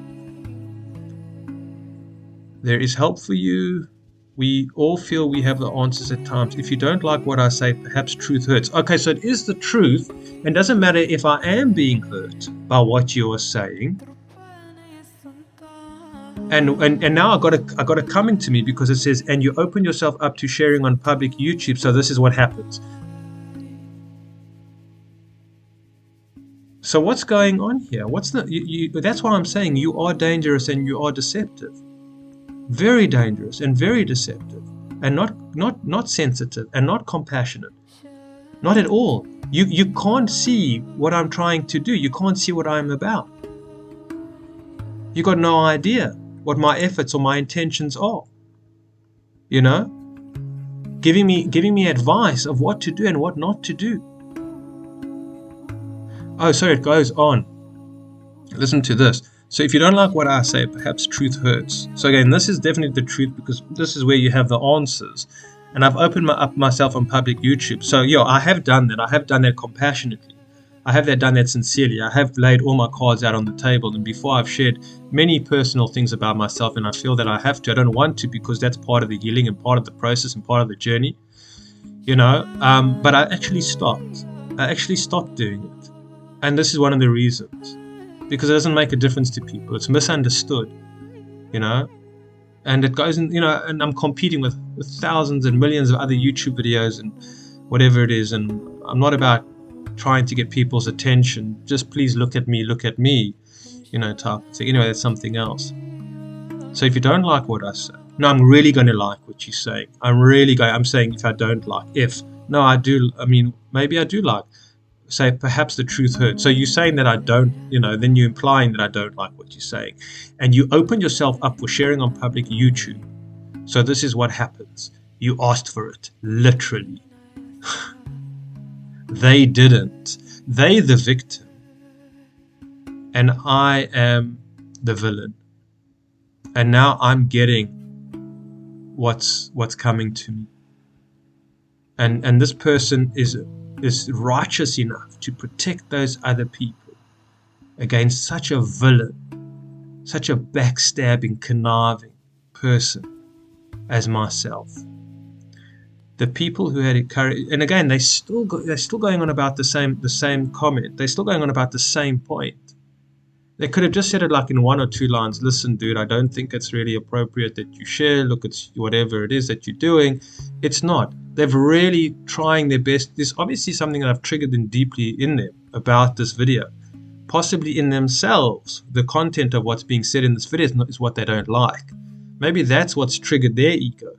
There is help for you. We all feel we have the answers at times. If you don't like what I say, perhaps truth hurts. Okay, so it is the truth, and doesn't matter if I am being hurt by what you are saying. And now I got it coming to me, because it says, and you open yourself up to sharing on public YouTube. So this is what happens. So what's going on here? That's why I'm saying you are dangerous, and you are deceptive. Very dangerous and very deceptive, and not sensitive, and not compassionate. Not at all. You can't see what I'm trying to do. You can't see what I'm about. You got no idea what my efforts or my intentions are. Giving me advice of what to do and what not to do. Oh, sorry, it goes on. Listen to this. So if you don't like what I say, perhaps truth hurts. So again, this is definitely the truth, because this is where you have the answers. And I've opened up myself on public YouTube. So I have done that. I have done that compassionately. I have done that sincerely. I have laid all my cards out on the table. And before, I've shared many personal things about myself, and I feel that I have to. I don't want to, because that's part of the healing and part of the process and part of the journey. But I actually stopped. I actually stopped doing it. And this is one of the reasons. Because it doesn't make a difference to people. It's misunderstood, and it goes in, and I'm competing with thousands and millions of other YouTube videos and whatever it is. And I'm not about trying to get people's attention. Just please look at me, type of thing. Anyway, that's something else. So if you don't like what I say, no, I'm really going to like what you're saying. I'm saying if I don't like, no, I do. I mean, maybe I do like. Say perhaps the truth hurts. So you're saying that I don't, then you're implying that I don't like what you're saying. And you open yourself up for sharing on public YouTube. So this is what happens. You asked for it, literally. They didn't. They the victim. And I am the villain. And now I'm getting what's coming to me. And this person is righteous enough to protect those other people against such a villain, such a backstabbing, conniving person as myself. The people who had it courage, and again, they're still going on about the same comment. They're still going on about the same point. They could have just said it like in 1 or 2 lines. Listen, dude, I don't think it's really appropriate that you share. Look, it's whatever it is that you're doing. It's not. They've really trying their best. There's obviously something that I've triggered them deeply in them about this video. Possibly in themselves, the content of what's being said in this video is what they don't like. Maybe that's what's triggered their ego.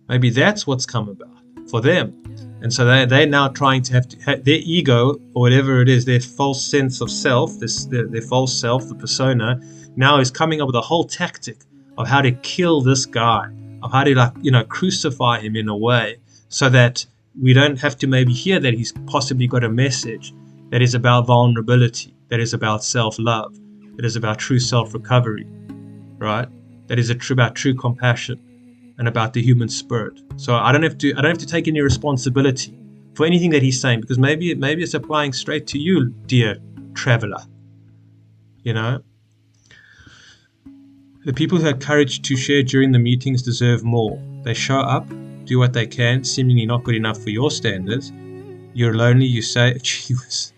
Maybe that's what's come about for them. And so they're now trying to have their ego, or whatever it is, their false sense of self, their false self, the persona, now is coming up with a whole tactic of how to kill this guy, of how to crucify him in a way so that we don't have to maybe hear that he's possibly got a message that is about vulnerability, that is about self-love, that is about true self-recovery, right? That is about true compassion and about the human spirit. So I don't have to take any responsibility for anything that he's saying, because maybe it's applying straight to you, dear traveler. You know, the people who had courage to share during the meetings deserve more. They show up, do what they can, seemingly not good enough for your standards. You're lonely, you say, gee whiz.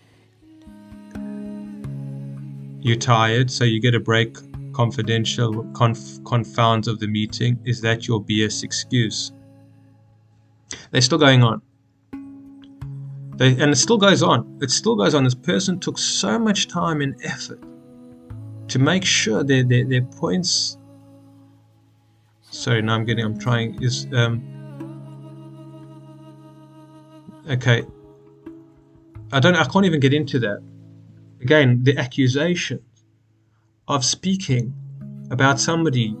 You're tired, so you get a break. Confidential confounds of the meeting. Is that your BS excuse? They're still going on. And it still goes on. It still goes on. This person took so much time and effort to make sure their points. Sorry, now I'm trying. Okay. I can't even get into that. Again, the accusation of speaking about somebody,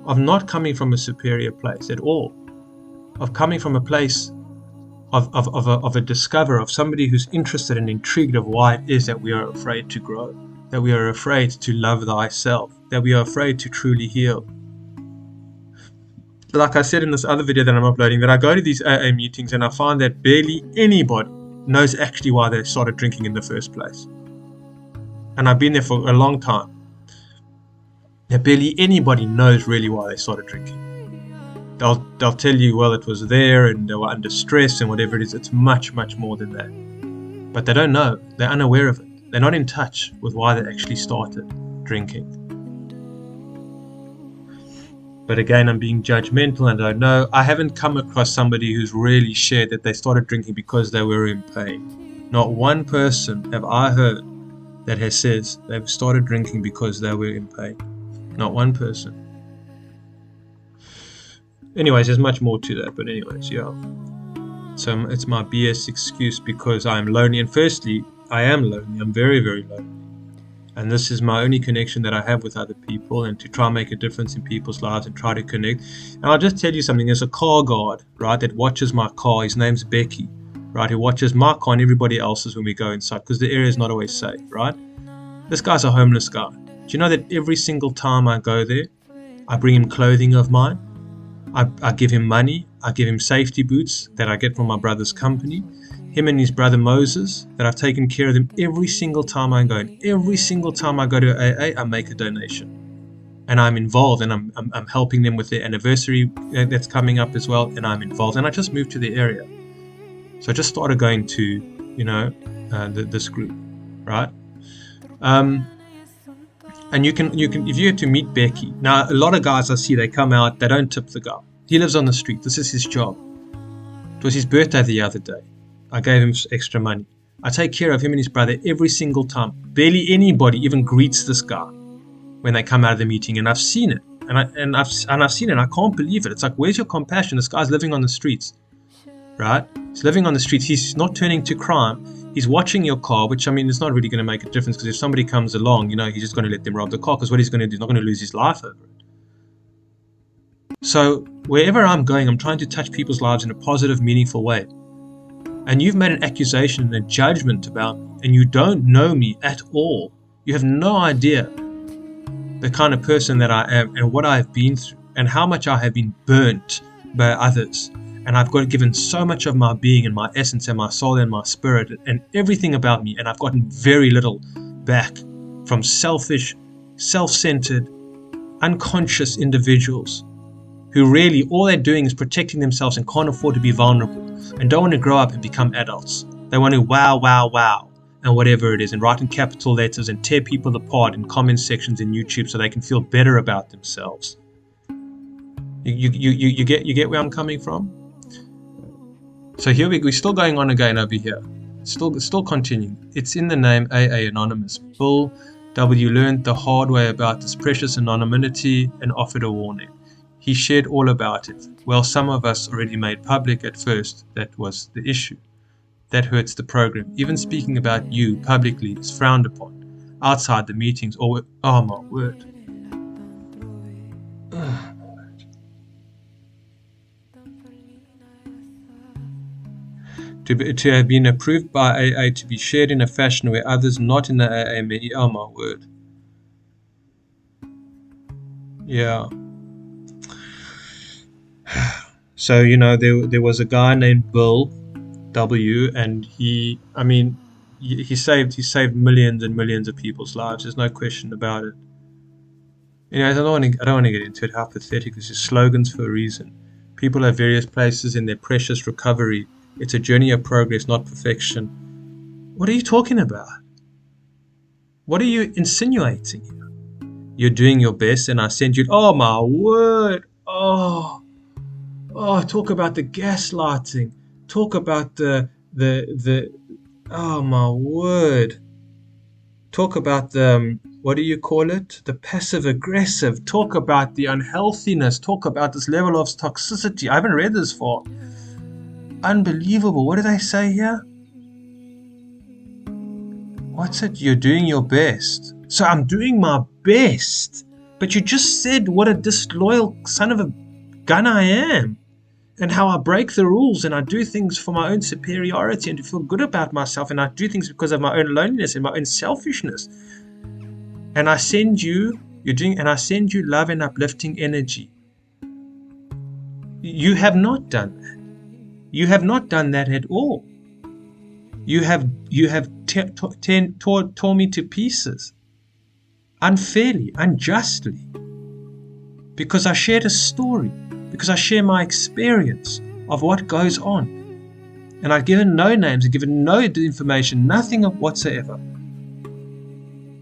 of not coming from a superior place at all, of coming from a place of a discoverer, of somebody who's interested and intrigued of why it is that we are afraid to grow, that we are afraid to love thyself, that we are afraid to truly heal. Like I said in this other video that I'm uploading, that I go to these AA meetings and I find that barely anybody knows actually why they started drinking in the first place. And I've been there for a long time. That barely anybody knows really why they started drinking. They'll tell you, well, it was there and they were under stress and whatever it is. It's much, much more than that. But they don't know. They're unaware of it. They're not in touch with why they actually started drinking. But again, I'm being judgmental and I don't know. I haven't come across somebody who's really shared that they started drinking because they were in pain. Not one person have I heard that has said they've started drinking because they were in pain. Not one person. Anyways, there's much more to that, but anyways, yeah. So it's my BS excuse because I'm lonely. And firstly, I am lonely. I'm very, very lonely. And this is my only connection that I have with other people, and to try and make a difference in people's lives and try to connect. And I'll just tell you something. There's a car guard, right, that watches my car. His name's Becky, right, who watches my car and everybody else's when we go inside, because the area is not always safe, right? This guy's a homeless guy. Do you know that every single time I go there, I bring him clothing of mine, I give him money, I give him safety boots that I get from my brother's company, him and his brother Moses, that I've taken care of them every single time I go. And every single time I go to AA, I make a donation. And I'm involved, and I'm helping them with their anniversary that's coming up as well, and I'm involved. And I just moved to the area. So I just started going to, this group, right? And you can if you had to meet Becky. Now, a lot of guys I see, they come out, they don't tip the guy. He lives on the street. This is his job. It was his birthday the other day. I gave him extra money. I take care of him and his brother every single time. Barely anybody even greets this guy when they come out of the meeting, and I've seen it. And I've seen it. I can't believe it. It's like, where's your compassion? This guy's living on the streets, right? He's living on the streets. He's not turning to crime. He's watching your car, which, I mean, it's not really going to make a difference, because if somebody comes along, he's just going to let them rob the car, because what he's going to do, he's not going to lose his life over it. So wherever I'm going, I'm trying to touch people's lives in a positive, meaningful way. and you've made an accusation and a judgment about me, and you don't know me at all. You have no idea the kind of person that I am and what I've been through and how much I have been burnt by others. And I've given so much of my being and my essence and my soul and my spirit and everything about me, and I've gotten very little back from selfish, self-centered, unconscious individuals who really all they're doing is protecting themselves and can't afford to be vulnerable and don't want to grow up and become adults. They want to wow and whatever it is, and write in capital letters and tear people apart in comment sections in YouTube so they can feel better about themselves. You get where I'm coming from? So here we're still going on again over here. Still continuing. It's in the name AA Anonymous. Bill W. learned the hard way about this precious anonymity and offered a warning. He shared all about it. Well, some of us already made public at first that was the issue. That hurts the program. Even speaking about you publicly is frowned upon. Outside the meetings, or oh my word. To have been approved by AA to be shared in a fashion where others not in the AA may, oh my word. Yeah. So, there was a guy named Bill W, and he saved millions and millions of people's lives. There's no question about it. I don't want to get into it. How pathetic. This is slogans for a reason. People have various places in their precious recovery. It's a journey of progress, not perfection. What are you talking about? What are you insinuating here? You're doing your best, and I send you. Oh my word! Oh, talk about the gaslighting. Talk about the. Oh my word! Talk about the. What do you call it? The passive aggressive. Talk about the unhealthiness. Talk about this level of toxicity. I haven't read this far. Unbelievable. What did I say here? What's it? You're doing your best. So I'm doing my best. But you just said what a disloyal son of a gun I am. And how I break the rules and I do things for my own superiority and to feel good about myself. And I do things because of my own loneliness and my own selfishness. And I send you love and uplifting energy. You have not done that. You have not done that at all. You have torn me to pieces, unfairly, unjustly, because I shared a story, because I share my experience of what goes on, and I've given no names, I've given no information, nothing of whatsoever.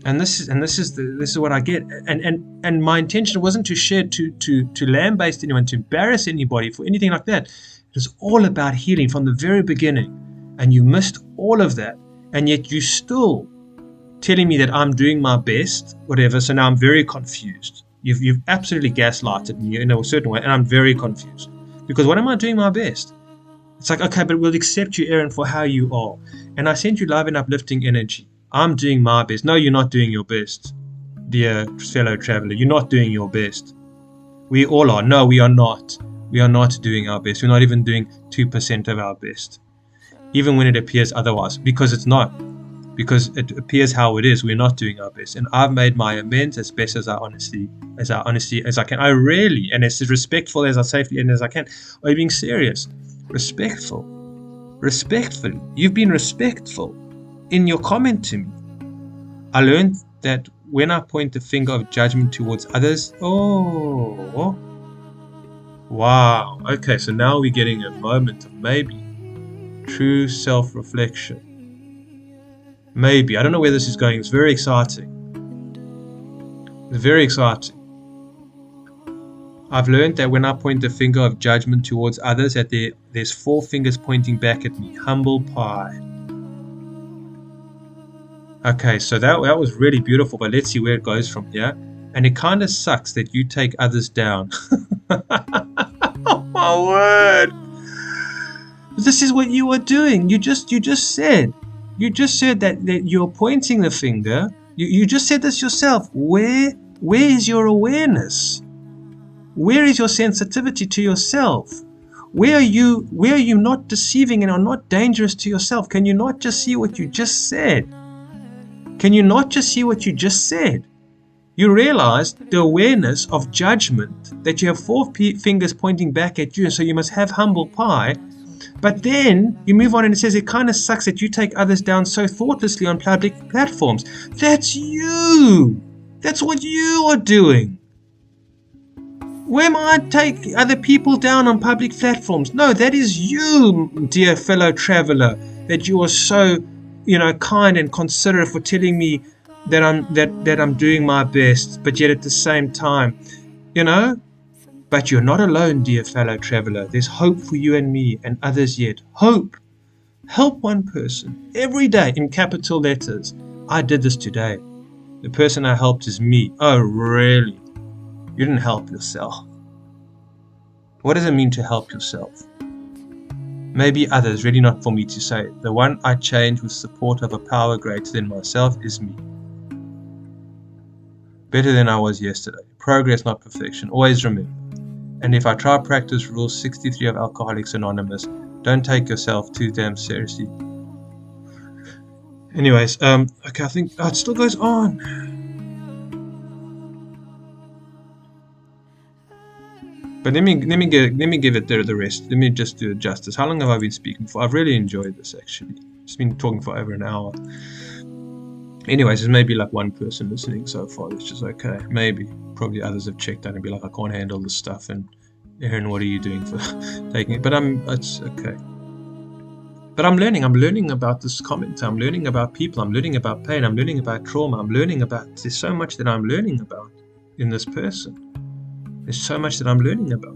And this is what I get. And my intention wasn't to share to lambaste anyone, to embarrass anybody for anything like that. It was all about healing from the very beginning, and you missed all of that, and yet you still telling me that I'm doing my best, whatever. So now I'm very confused. You've absolutely gaslighted me in a certain way, and I'm very confused because what am I doing my best? It's like, okay, but we'll accept you, Aaron, for how you are, and I send you love and uplifting energy. I'm doing my best. No, you're not doing your best, dear fellow traveler. You're not doing your best. We all are. No, we are not. We are not doing our best. We're not even doing 2% of our best, even when it appears otherwise, because it's not. Because it appears how it is. We're not doing our best, and I've made my amends as best as I honestly as I can. I really, and as respectful as I safely and as I can. Are you being serious? Respectfully. You've been respectful in your comment to me. I learned that when I point the finger of judgment towards others, wow. Okay, so now we're getting a moment of maybe true self-reflection. Maybe. I don't know where this is going. It's very exciting. It's very exciting. I've learned that when I point the finger of judgment towards others, that there's 4 fingers pointing back at me. Humble pie. Okay, so that was really beautiful, but let's see where it goes from here. And it kind of sucks that you take others down. Oh my word! This is what you were doing. You just said that you're pointing the finger. You just said this yourself. Where is your awareness? Where is your sensitivity to yourself? Where are you not deceiving and are not dangerous to yourself? Can you not just see what you just said? Can you not just see what you just said? You realize the awareness of judgment, that you have four fingers pointing back at you, and so you must have humble pie. But then you move on and it says it kind of sucks that you take others down so thoughtlessly on public platforms. That's you. That's what you are doing. Where might take other people down on public platforms? No, that is you, dear fellow traveler, that you are so, kind and considerate for telling me that I'm doing my best, but yet at the same time, but you're not alone, dear fellow traveler. There's hope for you and me and others yet. Hope. Help one person every day in capital letters. I did this today. The person I helped is me. Oh, really? You didn't help yourself. What does it mean to help yourself? Maybe others, really not for me to say. The one I change with support of a power greater than myself is me. Better than I was yesterday. Progress, not perfection. Always remember. And if I try practice rule 63 of Alcoholics Anonymous, don't take yourself too damn seriously. Anyways, okay, I think it still goes on. But let me give it the rest. Let me just do it justice. How long have I been speaking for? I've really enjoyed this actually. Just been talking for over an hour. Anyways, there's maybe like one person listening so far, which is okay. Maybe. Probably others have checked out and be like, I can't handle this stuff, and Aaron, what are you doing for taking it? But it's okay. But I'm learning about this comment. I'm learning about people. I'm learning about pain. I'm learning about trauma. There's so much that I'm learning about in this person. There's so much that I'm learning about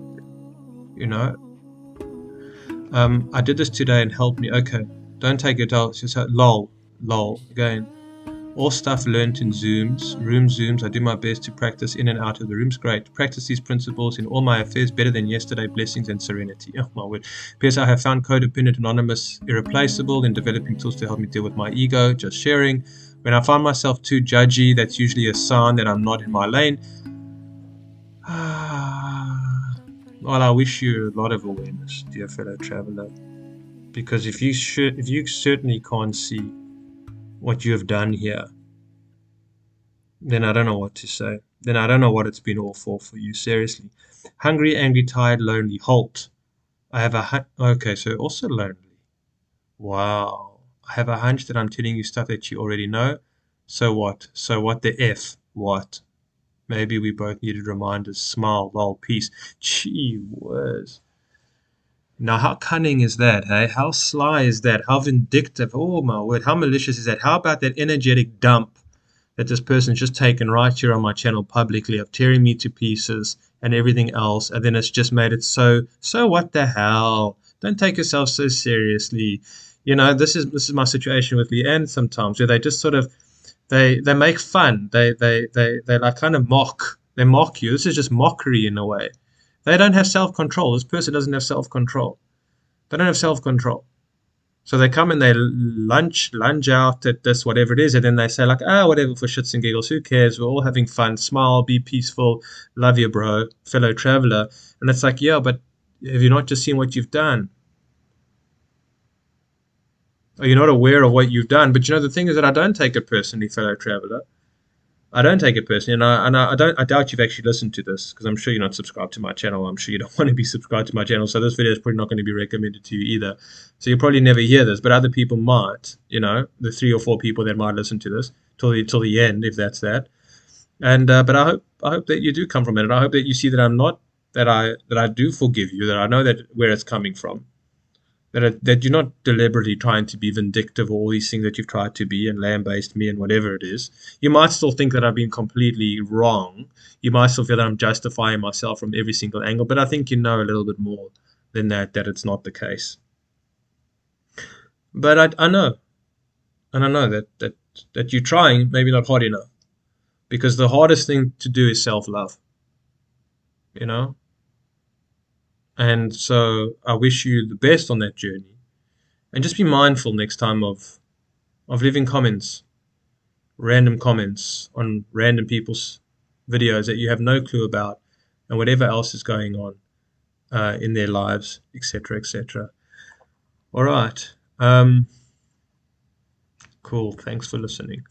them, I did this today and helped me. Okay, don't take it out. It's just lol, again. All stuff learnt in room Zooms. I do my best to practice in and out of the rooms. Great. Practice these principles in all my affairs better than yesterday. Blessings and serenity. Oh my word. P.S. I have found codependent anonymous irreplaceable in developing tools to help me deal with my ego. Just sharing. When I find myself too judgy, that's usually a sign that I'm not in my lane. Well, I wish you a lot of awareness, dear fellow traveler. Because if you certainly can't see what you have done here, then I don't know what to say. Then I don't know what it's been all for you, seriously. Hungry, angry, tired, lonely. Halt. I have okay, so also lonely. Wow. I have a hunch that I'm telling you stuff that you already know. So what? So what the F? What? Maybe we both needed reminders. Smile, lol, peace. Gee whiz. Now, how cunning is that, hey? How sly is that? How vindictive? Oh, my word. How malicious is that? How about that energetic dump that this person's just taken right here on my channel publicly of tearing me to pieces and everything else, and then it's just made it so what the hell? Don't take yourself so seriously. This is my situation with Leanne sometimes, where they just sort of they make fun. They like kind of mock. They mock you. This is just mockery in a way. They don't have self-control. This person doesn't have self-control. They don't have self-control. So they come and they lunge out at this, whatever it is, and then they say like, whatever, for shits and giggles, who cares? We're all having fun. Smile, be peaceful, love you, bro, fellow traveler. And it's like, yeah, but have you not just seen what you've done? Are you not aware of what you've done? But the thing is that I don't take it personally, fellow traveler. I don't take it personally, and I doubt you've actually listened to this, because I'm sure you're not subscribed to my channel. I'm sure you don't want to be subscribed to my channel, so this video is probably not going to be recommended to you either. So you'll probably never hear this, but other people might. The 3 or 4 people that might listen to this till the end, if that's that. And but I hope that you do come from it, and I hope that you see that I do forgive you, that I know that where it's coming from. That you're not deliberately trying to be vindictive or all these things that you've tried to be and lambaste me and whatever it is. You might still think that I've been completely wrong. You might still feel that I'm justifying myself from every single angle, but I think you know a little bit more than that it's not the case. But I know, and I know that you're trying, maybe not hard enough, because the hardest thing to do is self-love, And so I wish you the best on that journey. And just be mindful next time of leaving comments, random comments on random people's videos that you have no clue about, and whatever else is going on. in their lives, etc., etc. All right. Cool. Thanks for listening.